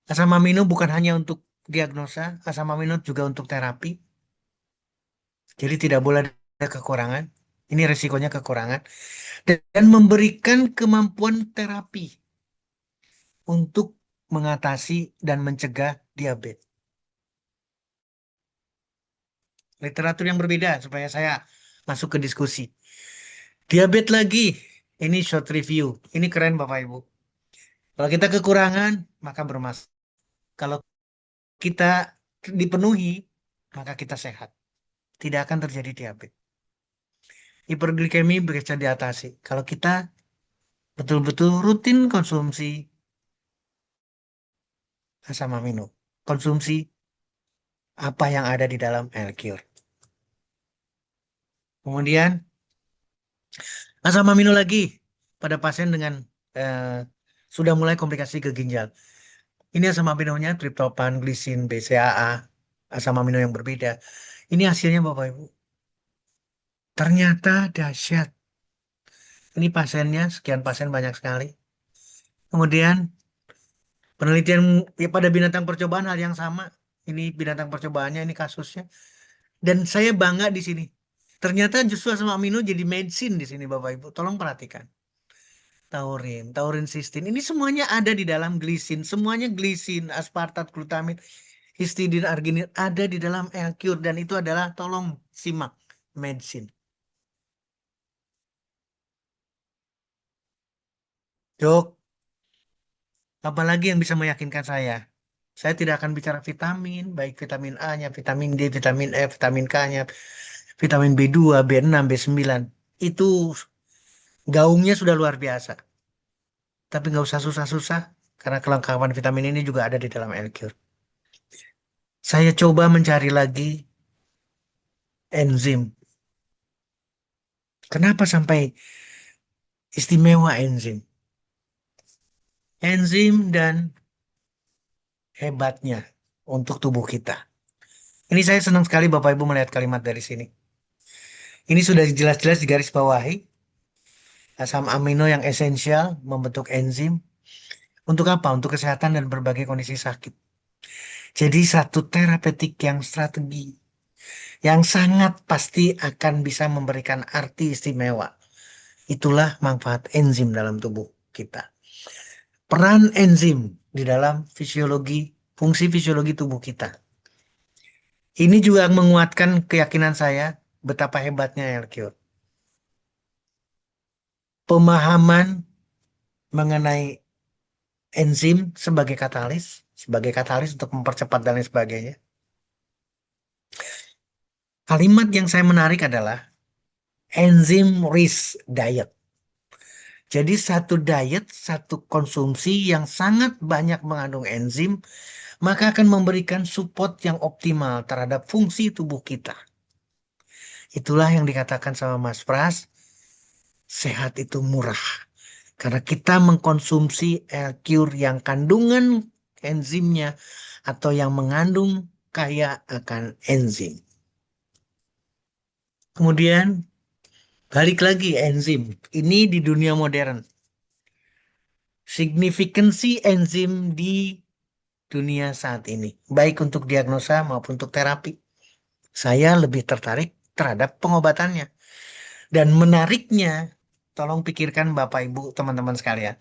Asam amino bukan hanya untuk diagnosa, asam amino juga untuk terapi. Jadi tidak boleh ada kekurangan. Ini resikonya kekurangan. Dan memberikan kemampuan terapi untuk mengatasi dan mencegah diabetes. Literatur yang berbeda supaya saya masuk ke diskusi. Diabetes lagi, ini short review. Ini keren Bapak Ibu. Kalau kita kekurangan, maka bermasalah. Kalau kita dipenuhi, maka kita sehat. Tidak akan terjadi diabetes. Hiperglikemi bisa diatasi. Kalau kita betul-betul rutin konsumsi asam amino. Konsumsi apa yang ada di dalam L-Cure. Kemudian asam amino lagi pada pasien dengan sudah mulai komplikasi ke ginjal. Ini asam aminonya triptofan, glisin, BCAA, asam amino yang berbeda. Ini hasilnya Bapak Ibu. Ternyata dahsyat. Ini pasiennya, sekian pasien banyak sekali. Kemudian penelitian ya, pada binatang percobaan hal yang sama. Ini binatang percobaannya, ini kasusnya. Dan saya bangga di sini. Ternyata justru asam amino jadi medicine di sini Bapak Ibu. Tolong perhatikan. Taurin sistin. Ini semuanya ada di dalam glisin. Semuanya glisin, aspartat, glutamit, histidin, arginin ada di dalam L-Cure. Dan itu adalah, tolong simak, medicine. Dok, apalagi yang bisa meyakinkan saya? Saya tidak akan bicara vitamin, baik vitamin A-nya, vitamin D, vitamin E, vitamin K-nya, vitamin B2, B6, B9. Itu gaungnya sudah luar biasa. Tapi nggak usah susah-susah, karena kelengkapan vitamin ini juga ada di dalam L-Cure. Saya coba mencari lagi enzim. Kenapa sampai istimewa enzim? Enzim dan hebatnya untuk tubuh kita. Ini saya senang sekali Bapak Ibu melihat kalimat dari sini. Ini sudah jelas-jelas digarisbawahi. Asam amino yang esensial membentuk enzim. Untuk apa? Untuk kesehatan dan berbagai kondisi sakit. Jadi satu terapeutik yang strategi. Yang sangat pasti akan bisa memberikan arti istimewa. Itulah manfaat enzim dalam tubuh kita. Peran enzim di dalam fungsi fisiologi tubuh kita. Ini juga menguatkan keyakinan saya betapa hebatnya L-Cure. Pemahaman mengenai enzim sebagai katalis untuk mempercepat dan lain sebagainya. Kalimat yang saya menarik adalah enzim rich diet. Jadi satu diet, satu konsumsi yang sangat banyak mengandung enzim, maka akan memberikan support yang optimal terhadap fungsi tubuh kita. Itulah yang dikatakan sama Mas Pras, sehat itu murah. Karena kita mengkonsumsi L-Cure yang kandungan enzimnya atau yang mengandung kaya akan enzim. Kemudian balik lagi enzim. Ini di dunia modern. Signifikansi enzim di dunia saat ini, baik untuk diagnosa maupun untuk terapi. Saya lebih tertarik terhadap pengobatannya. Dan menariknya, tolong pikirkan Bapak Ibu, teman-teman sekalian.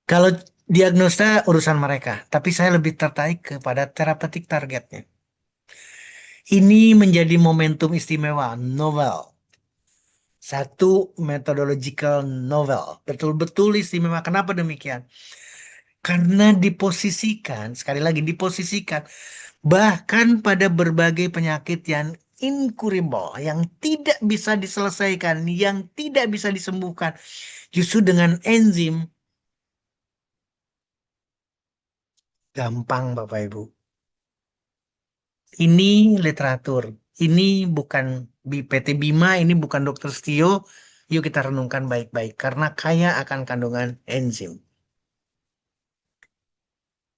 Kalau diagnosa urusan mereka, tapi saya lebih tertarik kepada terapeutik targetnya. Ini menjadi momentum istimewa, novel. Satu methodological novel. Betul-betul istimewa. Kenapa demikian? Karena diposisikan, sekali lagi diposisikan, bahkan pada berbagai penyakit yang incurable, yang tidak bisa diselesaikan, yang tidak bisa disembuhkan, justru dengan enzim, gampang Bapak Ibu. Ini literatur, ini bukan PT Bima, ini bukan Dokter Stio. Yuk kita renungkan baik-baik, karena kaya akan kandungan enzim.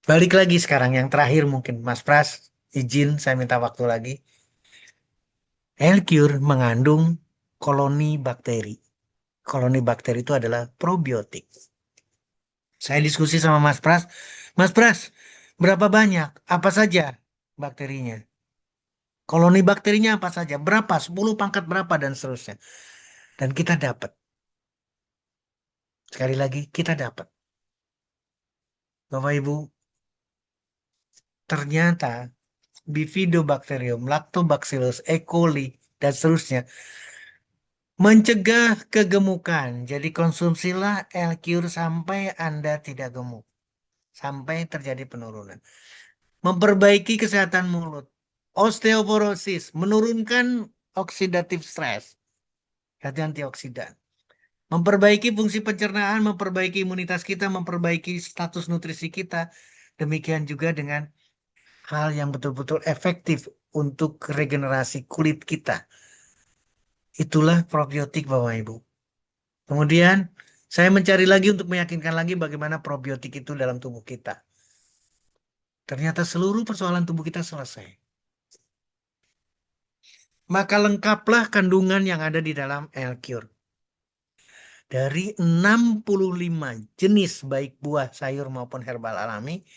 Balik lagi sekarang, yang terakhir mungkin, Mas Pras, izin saya minta waktu lagi. L-Cure mengandung koloni bakteri. Koloni bakteri itu adalah probiotik. Saya diskusi sama Mas Pras, berapa banyak? Apa saja bakterinya? Koloni bakterinya apa saja? Berapa? 10 pangkat berapa dan seterusnya. Dan kita dapat. Sekali lagi, kita dapat. Bapak Ibu, ternyata Bifidobacterium, Lactobacillus, E. coli, dan seterusnya mencegah kegemukan. Jadi konsumsilah L-Cure sampai Anda tidak gemuk. Sampai terjadi penurunan. Memperbaiki kesehatan mulut. Osteoporosis, menurunkan oxidative stress. Berarti antioksidan. Memperbaiki fungsi pencernaan, memperbaiki imunitas kita, memperbaiki status nutrisi kita. Demikian juga dengan hal yang betul-betul efektif untuk regenerasi kulit kita. Itulah probiotik Bapak Ibu. Kemudian saya mencari lagi untuk meyakinkan lagi bagaimana probiotik itu dalam tubuh kita. Ternyata seluruh persoalan tubuh kita selesai. Maka lengkaplah kandungan yang ada di dalam L-Cure. Dari 65 jenis baik buah, sayur maupun herbal alami,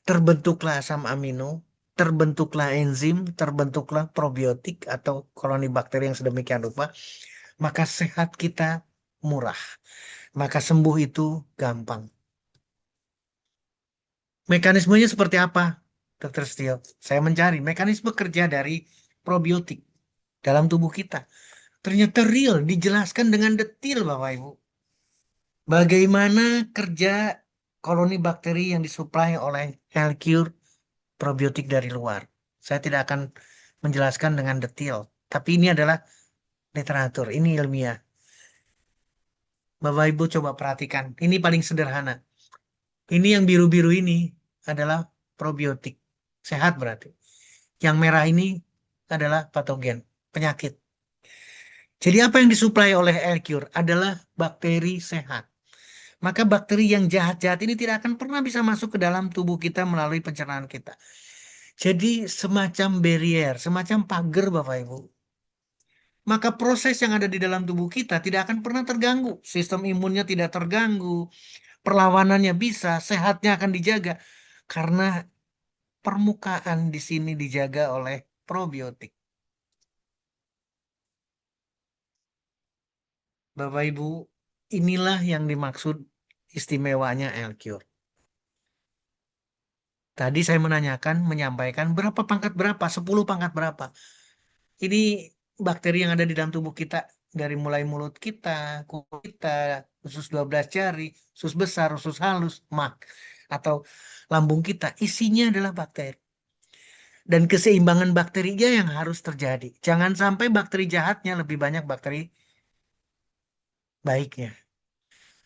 terbentuklah asam amino, terbentuklah enzim, terbentuklah probiotik atau koloni bakteri yang sedemikian rupa. Maka sehat kita murah. Maka sembuh itu gampang. Mekanismenya seperti apa, Dr. Stio? Saya mencari mekanisme kerja dari probiotik dalam tubuh kita. Ternyata real, dijelaskan dengan detail Bapak Ibu. Bagaimana kerja koloni bakteri yang disuplai oleh L-Cure probiotik dari luar. Saya tidak akan menjelaskan dengan detail, tapi ini adalah literatur, ini ilmiah. Bapak Ibu coba perhatikan, ini paling sederhana. Ini yang biru-biru ini adalah probiotik, sehat berarti. Yang merah ini adalah patogen, penyakit. Jadi apa yang disuplai oleh L-Cure adalah bakteri sehat. Maka bakteri yang jahat-jahat ini tidak akan pernah bisa masuk ke dalam tubuh kita melalui pencernaan kita. Jadi semacam barrier, semacam pagar Bapak Ibu. Maka proses yang ada di dalam tubuh kita tidak akan pernah terganggu. Sistem imunnya tidak terganggu, perlawanannya bisa, sehatnya akan dijaga. Karena permukaan di sini dijaga oleh probiotik. Bapak Ibu, inilah yang dimaksud istimewanya L-Cure. Tadi saya menyampaikan berapa pangkat berapa, 10 pangkat berapa. Ini bakteri yang ada di dalam tubuh kita dari mulai mulut kita, kuku kita, usus 12 jari, usus besar, usus halus, mak atau lambung kita, isinya adalah bakteri. Dan keseimbangan bakterinya yang harus terjadi. Jangan sampai bakteri jahatnya lebih banyak bakteri baiknya.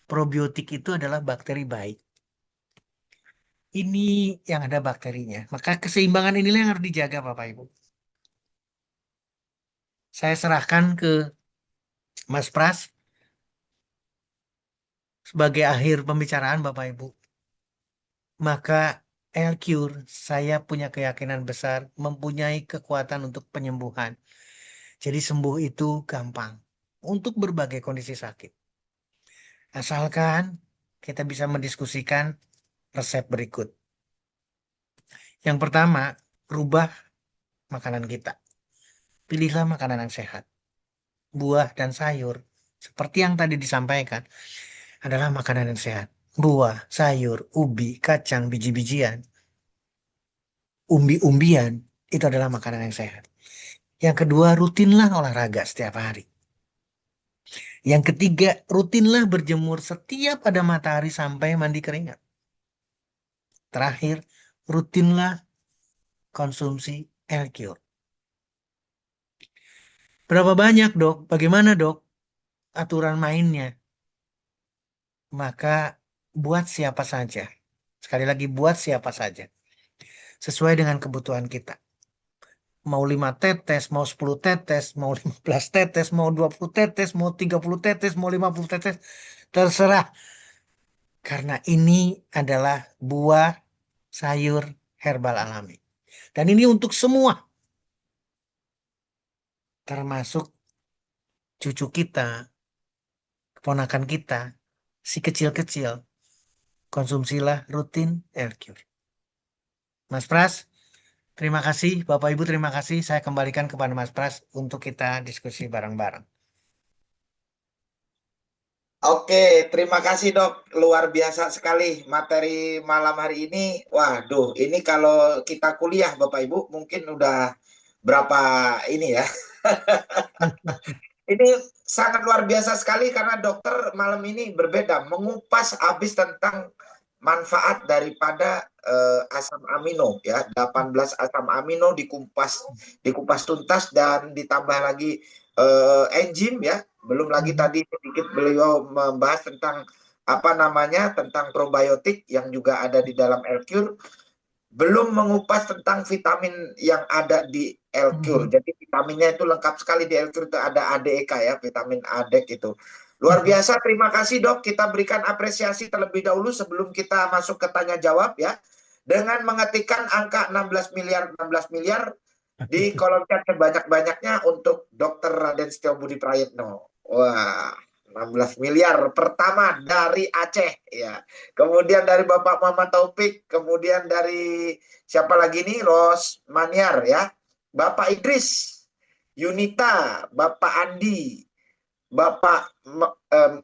Probiotik itu adalah bakteri baik. Ini yang ada bakterinya. Maka keseimbangan inilah yang harus dijaga Bapak Ibu. Saya serahkan ke Mas Pras. sebagai akhir pembicaraan Bapak Ibu, maka L-Cure saya punya keyakinan besar mempunyai kekuatan untuk penyembuhan. Jadi sembuh itu gampang untuk berbagai kondisi sakit. Asalkan kita bisa mendiskusikan resep berikut. Yang pertama, rubah makanan kita. Pilihlah makanan yang sehat. Buah dan sayur, seperti yang tadi disampaikan, adalah makanan yang sehat. Buah, sayur, ubi, kacang, biji-bijian, umbi-umbian, itu adalah makanan yang sehat. Yang kedua, rutinlah olahraga setiap hari. Yang ketiga, rutinlah berjemur setiap ada matahari sampai mandi keringat. Terakhir, rutinlah konsumsi L-Cure. Berapa banyak, Dok? Bagaimana, Dok, aturan mainnya? Maka buat siapa saja. Sekali lagi, buat siapa saja. Sesuai dengan kebutuhan kita. Mau 5 tetes, mau 10 tetes, mau 15 tetes, mau 20 tetes, mau 30 tetes, mau 50 tetes. Terserah. Karena ini adalah buah sayur herbal alami. Dan ini untuk semua. Termasuk cucu kita, keponakan kita, si kecil-kecil. Konsumsilah rutin L-Cure. Mas Pras, terima kasih. Bapak Ibu terima kasih. Saya kembalikan kepada Mas Pras untuk kita diskusi bareng-bareng. Oke, terima kasih dok. Luar biasa sekali materi malam hari ini. Waduh, ini kalau kita kuliah Bapak Ibu mungkin udah berapa ini ya. Ini sangat luar biasa sekali karena dokter malam ini berbeda, mengupas habis tentang manfaat daripada asam amino ya, 18 asam amino dikupas tuntas dan ditambah lagi enzim ya. Belum lagi tadi sedikit beliau membahas tentang apa namanya, tentang probiotik yang juga ada di dalam L-Cure, belum mengupas tentang vitamin yang ada di L-Cure. Jadi vitaminnya itu lengkap sekali di L-Cure, itu ada ADEK ya, vitamin ADEK itu. Luar biasa, terima kasih dok. Kita berikan apresiasi terlebih dahulu sebelum kita masuk ke tanya jawab ya. Dengan mengetikkan angka 16 miliar, 16 miliar di kolom chat sebanyak-banyaknya untuk Dr. Raden Setio Budi Prayitno. Wah, 16 miliar pertama dari Aceh ya. Kemudian dari Bapak Muhammad Taufik, kemudian dari siapa lagi nih? Ros Maniar ya. Bapak Idris, Yunita, Bapak Andi, Bapak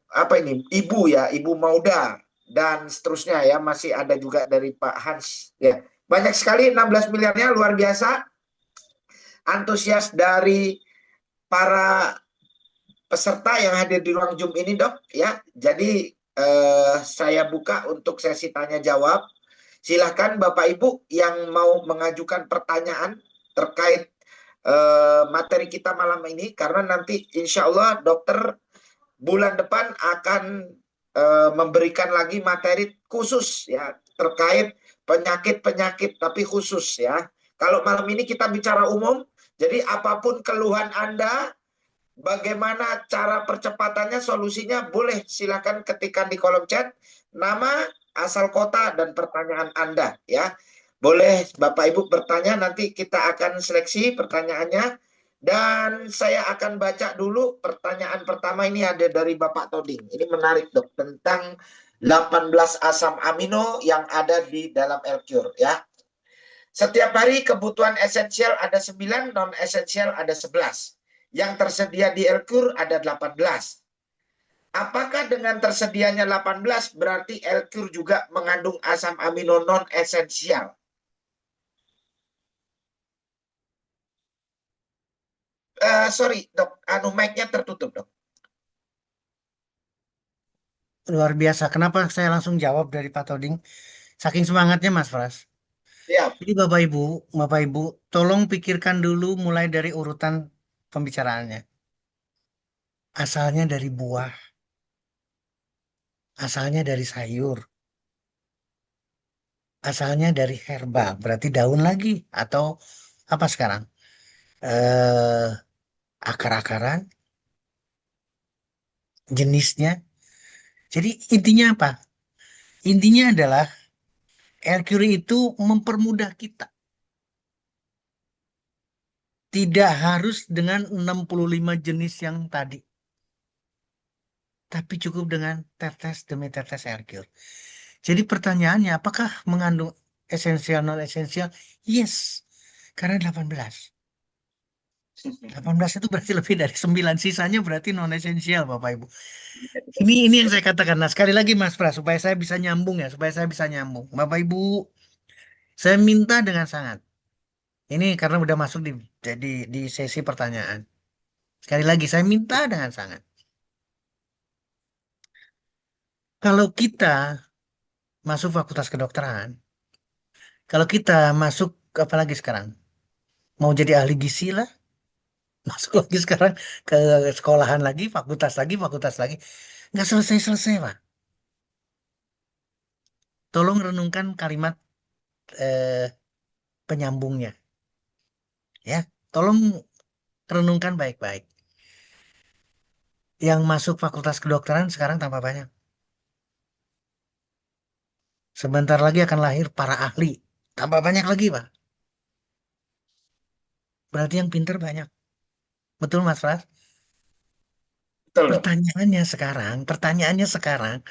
apa ini? Ibu ya, Ibu Mauda dan seterusnya ya, masih ada juga dari Pak Hans ya. Banyak sekali 16 miliarnya, luar biasa. Antusias dari para peserta yang hadir di ruang Zoom ini dok ya. Jadi saya buka untuk sesi tanya jawab. Silahkan Bapak Ibu yang mau mengajukan pertanyaan terkait materi kita malam ini, karena nanti insya Allah dokter bulan depan akan memberikan lagi materi khusus ya terkait penyakit-penyakit tapi khusus ya. Kalau malam ini kita bicara umum, jadi apapun keluhan Anda, bagaimana cara percepatannya, solusinya, boleh silakan ketikkan di kolom chat nama, asal kota, dan pertanyaan Anda ya. Boleh Bapak Ibu bertanya, nanti kita akan seleksi pertanyaannya. Dan saya akan baca dulu pertanyaan pertama, ini ada dari Bapak Toding. Ini menarik dok, tentang 18 asam amino yang ada di dalam L-Cure ya. Setiap hari kebutuhan esensial ada 9, non esensial ada 11. Yang tersedia di L-Cure ada 18. Apakah dengan tersedianya 18 berarti L-Cure juga mengandung asam amino non esensial? Sorry dok, mic-nya tertutup dok. Luar biasa. Kenapa saya langsung jawab dari Pak Toding? Saking semangatnya Mas Pras. Siap. Jadi Bapak Ibu, tolong pikirkan dulu mulai dari urutan pembicaraannya. Asalnya dari buah, asalnya dari sayur, asalnya dari herba, berarti daun lagi atau apa sekarang? Eh, akar-akaran, jenisnya. Jadi intinya apa? Intinya adalah Air Curie itu mempermudah kita. Tidak harus dengan 65 jenis yang tadi. Tapi cukup dengan tetes demi tetes Air Cure. Jadi pertanyaannya, apakah mengandung esensial non-esensial? Yes, karena 18. 18 itu berarti lebih dari 9. Sisanya berarti non-esensial, Bapak Ibu. Ini yang saya katakan. Nah, sekali lagi Mas Pras, supaya saya bisa nyambung ya, supaya saya bisa nyambung. Bapak Ibu, saya minta dengan sangat. Ini karena udah masuk di sesi pertanyaan. Sekali lagi, saya minta dengan sangat. Kalau kita masuk fakultas kedokteran, kalau kita masuk, apalagi sekarang, mau jadi ahli gizi lah, masuk lagi sekarang ke sekolahan lagi, fakultas lagi. Nggak selesai-selesai, Pak. Tolong renungkan kalimat eh, penyambungnya. Ya, tolong renungkan baik-baik. Yang masuk fakultas kedokteran sekarang tambah banyak. Sebentar lagi akan lahir para ahli. Tambah banyak lagi, Pak. Berarti yang pinter banyak. Betul, Mas Ras? Betul, Dok. Pertanyaannya sekarang,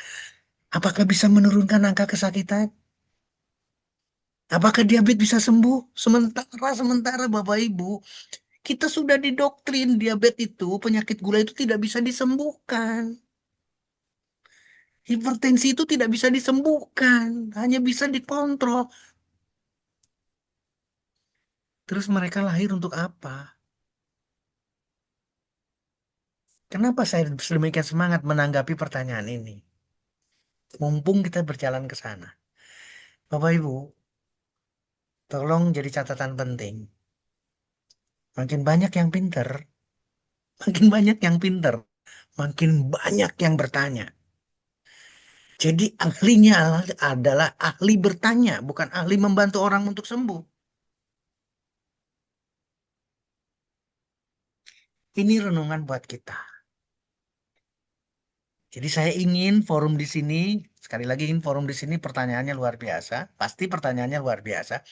apakah bisa menurunkan angka kesakitan? Apakah diabetes bisa sembuh? Sementara Bapak Ibu, kita sudah didoktrin diabetes itu, penyakit gula itu tidak bisa disembuhkan. Hipertensi itu tidak bisa disembuhkan, hanya bisa dikontrol. Terus mereka lahir untuk apa? Kenapa saya sedemikian semangat menanggapi pertanyaan ini? Mumpung kita berjalan ke sana. Bapak Ibu, tolong jadi catatan penting. Makin banyak yang pinter, makin banyak yang pinter, makin banyak yang bertanya. Jadi ahlinya adalah ahli bertanya, bukan ahli membantu orang untuk sembuh. Ini renungan buat kita. Jadi saya ingin forum di sini, sekali lagi ingin forum di sini pertanyaannya luar biasa, pasti pertanyaannya luar biasa.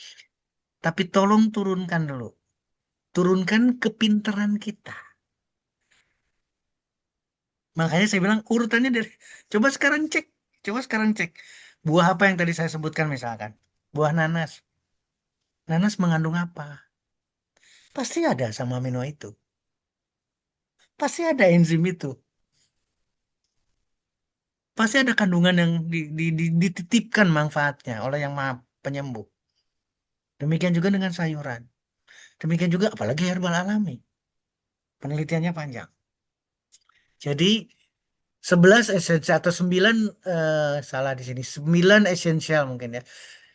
Tapi tolong turunkan dulu, turunkan kepinteran kita. Makanya saya bilang urutannya dari, coba sekarang cek, coba sekarang cek. Buah apa yang tadi saya sebutkan misalkan, buah nanas. Nanas mengandung apa? Pasti ada sama amino itu. Pasti ada enzim itu. Pasti ada kandungan yang dititipkan manfaatnya oleh yang maha penyembuh. Demikian juga dengan sayuran. Demikian juga apalagi herbal alami. Penelitiannya panjang. Jadi 11 esensial atau 9 salah di sini. 9 esensial mungkin ya.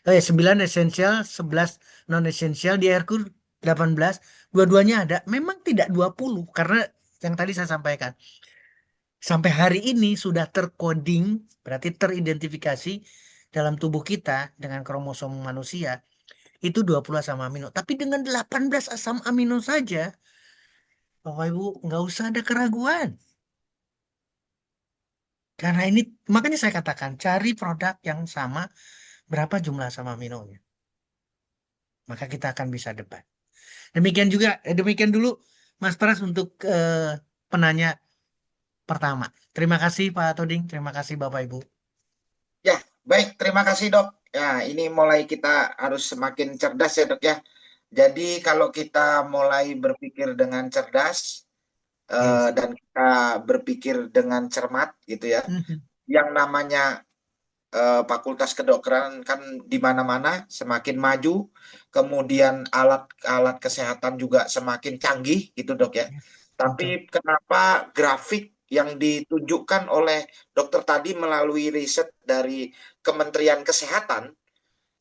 9 esensial, 11 non esensial di Herkul 18. Dua-duanya ada. Memang tidak 20 karena yang tadi saya sampaikan. Sampai hari ini sudah terkoding, berarti teridentifikasi dalam tubuh kita dengan kromosom manusia itu 20 asam amino. Tapi dengan 18 asam amino saja, Bapak Ibu nggak usah ada keraguan. Karena ini, makanya saya katakan cari produk yang sama berapa jumlah asam aminonya. Maka kita akan bisa debat. Demikian juga, demikian dulu Mas Pras untuk penanya pertama. Terima kasih Pak Toding, terima kasih Bapak Ibu. Ya, baik. Terima kasih, Dok. Ya, ini mulai kita harus semakin cerdas ya, Dok ya. Jadi kalau kita mulai berpikir dengan cerdas Yes. dan kita berpikir dengan cermat gitu ya, yang namanya fakultas kedokteran kan di mana-mana semakin maju, kemudian alat-alat kesehatan juga semakin canggih gitu, Dok ya. Betul. Tapi kenapa grafik yang ditunjukkan oleh dokter tadi melalui riset dari Kementerian Kesehatan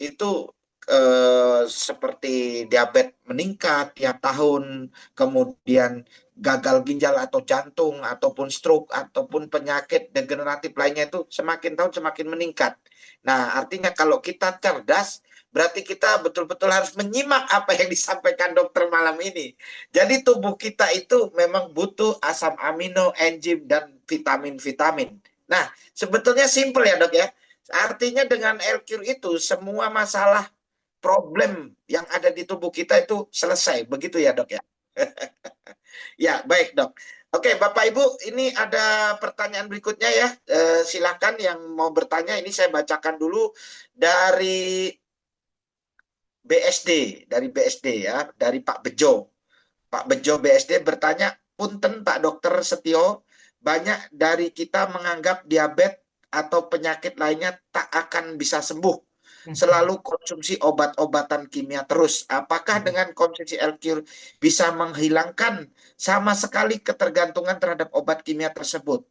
itu seperti diabetes meningkat tiap tahun, kemudian gagal ginjal atau jantung, ataupun stroke, ataupun penyakit degeneratif lainnya itu semakin tahun semakin meningkat. Nah, artinya kalau kita cerdas, berarti kita betul-betul harus menyimak apa yang disampaikan dokter malam ini. Jadi tubuh kita itu memang butuh asam amino, enzim, dan vitamin-vitamin. Nah, sebetulnya simpel ya dok ya. Artinya dengan L-Cure itu semua masalah problem yang ada di tubuh kita itu selesai. Begitu ya dok ya. Ya, baik dok. Oke, Bapak Ibu, ini ada pertanyaan berikutnya ya. Silakan yang mau bertanya, ini saya bacakan dulu dari BSD, ya, dari Pak Bejo. Pak Bejo BSD bertanya, Punten Pak Dokter Setio, banyak dari kita menganggap diabetes atau penyakit lainnya tak akan bisa sembuh. Selalu konsumsi obat-obatan kimia terus. Apakah dengan konsumsi L-Cure bisa menghilangkan sama sekali ketergantungan terhadap obat kimia tersebut?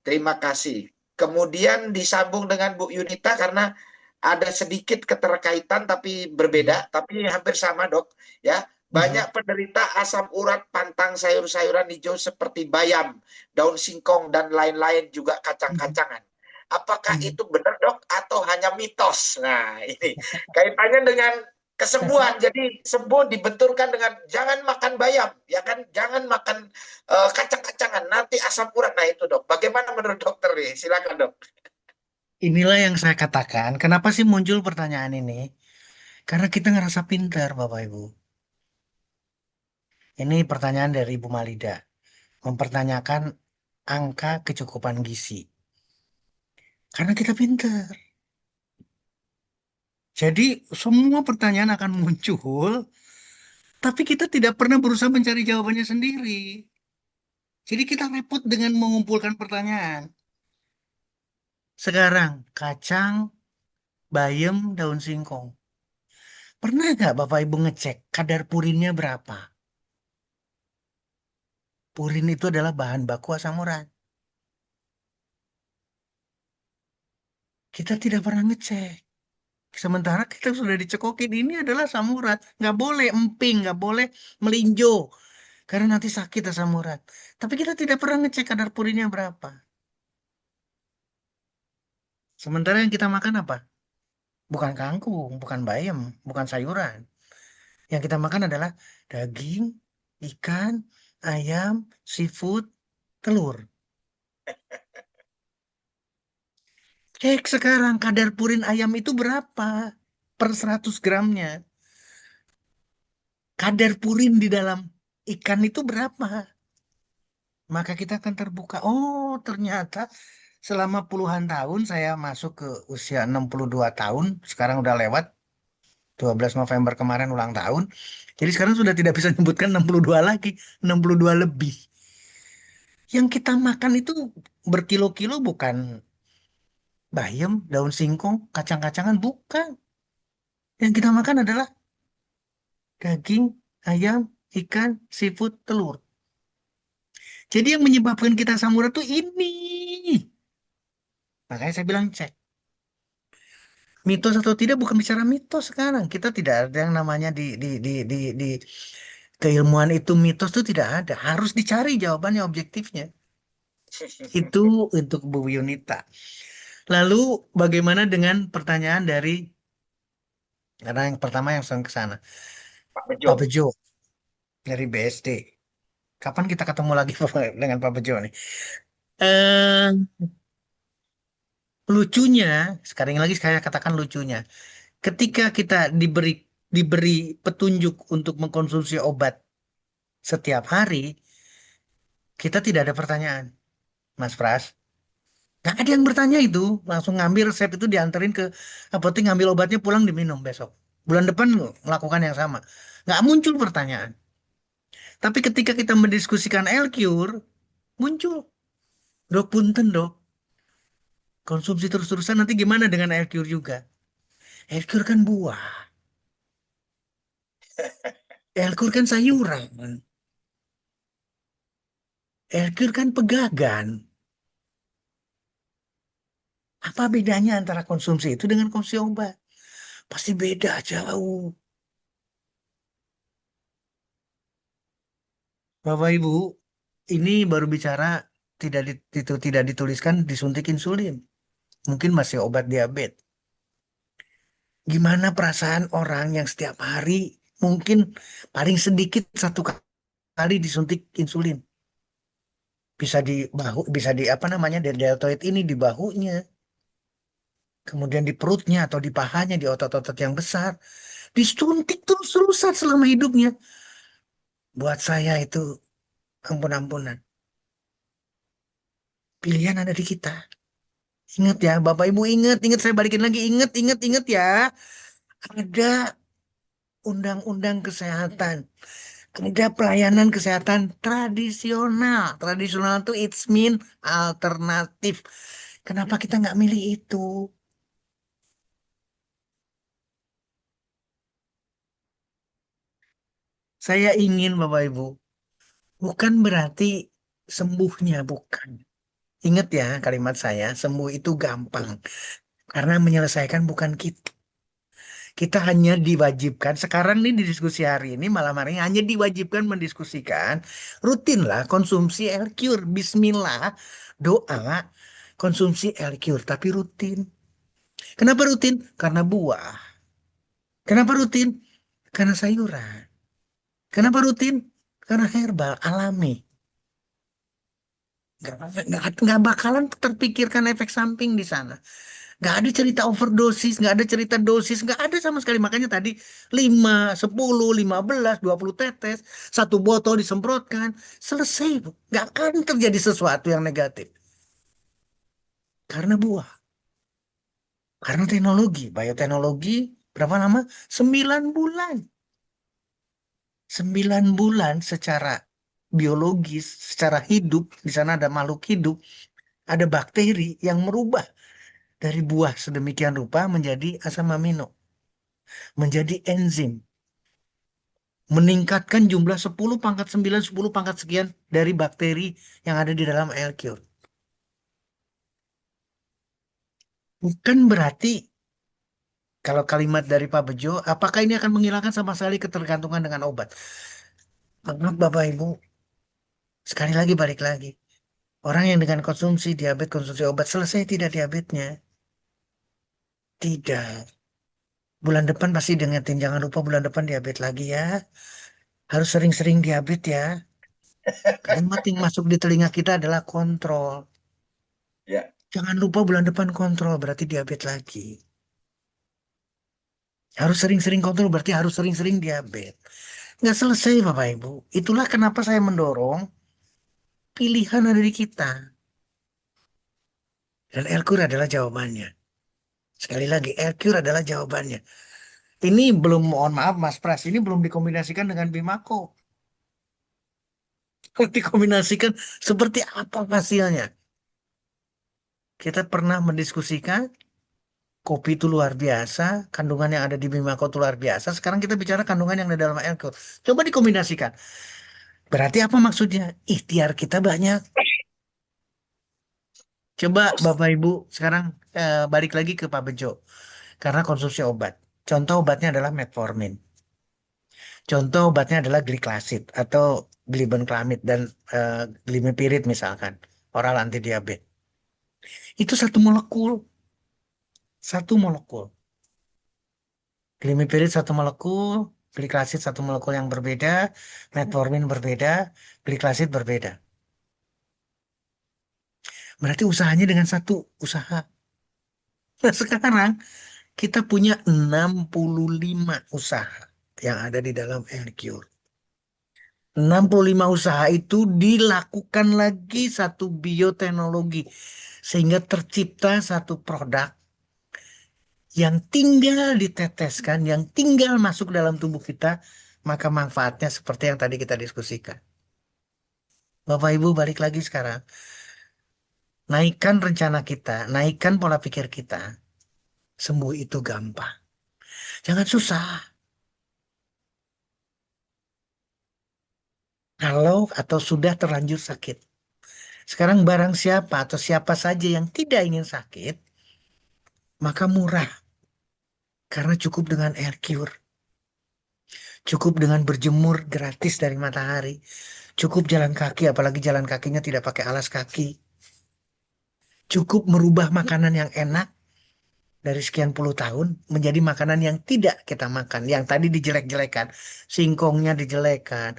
Terima kasih. Kemudian disambung dengan Bu Yunita karena ada sedikit keterkaitan tapi berbeda, tapi hampir sama dok. Ya, banyak penderita asam urat pantang sayur-sayuran hijau seperti bayam, daun singkong, dan lain-lain juga kacang-kacangan. Apakah itu benar dok atau hanya mitos? Nah ini kaitannya dengan kesembuhan. Jadi sembuh dibenturkan dengan jangan makan bayam, ya kan? Jangan makan kacang-kacangan, nanti asam urat. Nah itu dok. Bagaimana menurut dokter nih? Silakan dok. Inilah yang saya katakan, kenapa sih muncul pertanyaan ini? Karena kita ngerasa pintar, Bapak Ibu. Ini pertanyaan dari Ibu Malida, mempertanyakan angka kecukupan gizi. Karena kita pintar. Jadi semua pertanyaan akan muncul, tapi kita tidak pernah berusaha mencari jawabannya sendiri. Jadi kita repot dengan mengumpulkan pertanyaan. Sekarang, kacang, bayam, daun singkong. Pernah nggak Bapak Ibu ngecek kadar purinnya berapa? Purin itu adalah bahan baku asam urat. Kita tidak pernah ngecek. Sementara kita sudah dicekokin, ini adalah asam urat. Nggak boleh emping, nggak boleh melinjo. Karena nanti sakit asam urat. Tapi kita tidak pernah ngecek kadar purinnya berapa. Sementara yang kita makan apa? Bukan kangkung, bukan bayam, bukan sayuran. Yang kita makan adalah daging, ikan, ayam, seafood, telur. Cek sekarang kadar purin ayam itu berapa per 100 gramnya. Kadar purin di dalam ikan itu berapa. Maka kita akan terbuka. Oh, ternyata selama puluhan tahun saya masuk ke usia 62 tahun. Sekarang udah lewat 12 November kemarin ulang tahun. Jadi sekarang sudah tidak bisa menyebutkan 62 lagi. 62 lebih. Yang kita makan itu berkilo-kilo bukan bayam, daun singkong, kacang-kacangan, bukan. Yang kita makan adalah daging, ayam, ikan, seafood, telur. Jadi yang menyebabkan kita asam urat tuh ini. Makanya saya bilang cek. Mitos atau tidak bukan bicara mitos sekarang. Kita tidak ada yang namanya di keilmuan itu mitos itu tidak ada. Harus dicari jawabannya objektifnya. Itu untuk Bu Yunita. Lalu bagaimana dengan pertanyaan dari karena yang pertama yang langsung ke sana. Pak Pak Bejo. Bejo dari BSD. Kapan kita ketemu lagi dengan Pak Bejo nih? Eh, lucunya, sekarang lagi saya katakan lucunya. Ketika kita diberi petunjuk untuk mengkonsumsi obat setiap hari, kita tidak ada pertanyaan, Mas Pras. Nggak ada yang bertanya itu, langsung ngambil resep itu dianterin ke apotek, ngambil obatnya pulang diminum besok. Bulan depan melakukan yang sama. Nggak muncul pertanyaan. Tapi ketika kita mendiskusikan L-Cure, muncul. Dok, punten dok. Konsumsi terus-terusan nanti gimana dengan L-Cure juga? L-Cure kan buah. L-Cure kan sayuran. L-Cure kan pegagan. Apa bedanya antara konsumsi itu dengan konsumsi obat? Pasti beda jauh. Bapak Ibu, ini baru bicara tidak dituliskan disuntik insulin. Mungkin masih obat diabetes. Gimana perasaan orang yang setiap hari mungkin paling sedikit 1 kali disuntik insulin? bisa di bahu, bisa di apa namanya, di deltoid ini di bahunya, kemudian di perutnya atau di pahanya, di otot-otot yang besar, disuntik terus-terusan selama hidupnya. Buat saya itu ampun-ampunan. Pilihan ada di kita. Ingat ya, Bapak Ibu, ingat, ingat, saya balikin lagi, ingat, ingat, ingat ya. Ada undang-undang kesehatan, ada pelayanan kesehatan tradisional. Tradisional itu it's mean alternatif. Kenapa kita nggak milih itu? Saya ingin Bapak Ibu, bukan berarti sembuhnya, bukan. Ingat ya kalimat saya, sembuh itu gampang. Karena menyelesaikan bukan kita. Kita hanya diwajibkan, sekarang nih di diskusi hari ini, malam hari ini, hanya diwajibkan mendiskusikan, rutinlah konsumsi L-Cure. Bismillah, doa, konsumsi L-Cure, tapi rutin. Kenapa rutin? Karena buah. Kenapa rutin? Karena sayuran. Kenapa rutin? Karena herbal, alami. Nggak bakalan terpikirkan efek samping di sana. Nggak ada cerita overdosis, nggak ada cerita dosis, nggak ada sama sekali. Makanya tadi 5, 10, 15, 20 tetes, satu botol disemprotkan, selesai, Bu. Nggak akan terjadi sesuatu yang negatif. Karena buah, karena teknologi, bioteknologi, berapa lama? 9 bulan. 9 bulan secara biologis, secara hidup, di sana ada makhluk hidup, ada bakteri yang merubah dari buah sedemikian rupa menjadi asam amino, menjadi enzim, meningkatkan jumlah 10 pangkat 9, 10 pangkat sekian dari bakteri yang ada di dalam air cure. Bukan berarti kalau kalimat dari Pak Bejo, apakah ini akan menghilangkan sama sekali ketergantungan dengan obat? Maaf Bapak Ibu, sekali lagi balik lagi. Orang yang dengan konsumsi diabetes, konsumsi obat, selesai tidak diabetesnya? Tidak. Bulan depan pasti diingetin, jangan lupa bulan depan diabetes lagi ya. Harus sering-sering diabetes ya. Kalimat yang masuk di telinga kita adalah kontrol. Ya. Jangan lupa bulan depan kontrol, berarti diabetes lagi. Harus sering-sering kontrol, berarti harus sering-sering diabetes. Nggak selesai, Bapak Ibu. Itulah kenapa saya mendorong pilihan ada di kita. Dan Elkur adalah jawabannya. Sekali lagi, Elkur adalah jawabannya. Ini belum, mohon maaf Mas Pras, ini belum dikombinasikan dengan Bimako. Kalau dikombinasikan, seperti apa hasilnya? Kita pernah mendiskusikan kopi itu luar biasa, kandungan yang ada di Bimako itu luar biasa. Sekarang kita bicara kandungan yang ada dalam Elkur. Coba dikombinasikan. Berarti apa maksudnya? Ikhtiar kita banyak. Coba Bapak Ibu sekarang balik lagi ke Pak Bejo. Karena konsumsi obat. Contoh obatnya adalah metformin. Contoh obatnya adalah gliclazid atau glibenclamid dan glimepiride misalkan. Oral anti diabetes. Itu satu molekul. Satu molekul. Glimepiride satu molekul. Gliclazid satu molekul yang berbeda. Metformin berbeda. Gliclazid berbeda. Berarti usahanya dengan satu usaha. Nah sekarang kita punya 65 usaha yang ada di dalam Aircure. 65 usaha itu dilakukan lagi satu bioteknologi sehingga tercipta satu produk yang tinggal diteteskan, yang tinggal masuk dalam tubuh kita, maka manfaatnya seperti yang tadi kita diskusikan. Bapak Ibu balik lagi sekarang, naikkan rencana kita, naikkan pola pikir kita, sembuh itu gampang. Jangan susah. Kalau atau sudah terlanjur sakit. Sekarang barang siapa atau siapa saja yang tidak ingin sakit, maka murah. Karena cukup dengan air cure. Cukup dengan berjemur gratis dari matahari. Cukup jalan kaki, apalagi jalan kakinya tidak pakai alas kaki. Cukup merubah makanan yang enak dari sekian puluh tahun menjadi makanan yang tidak kita makan. Yang tadi dijelek-jelekan, singkongnya dijelekan,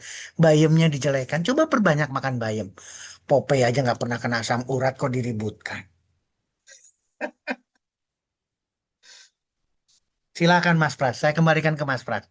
bayamnya dijelekan. Coba perbanyak makan bayam. Popeye aja nggak pernah kena asam urat kok diributkan. Silakan Mas Pras, saya kembalikan ke Mas Pras.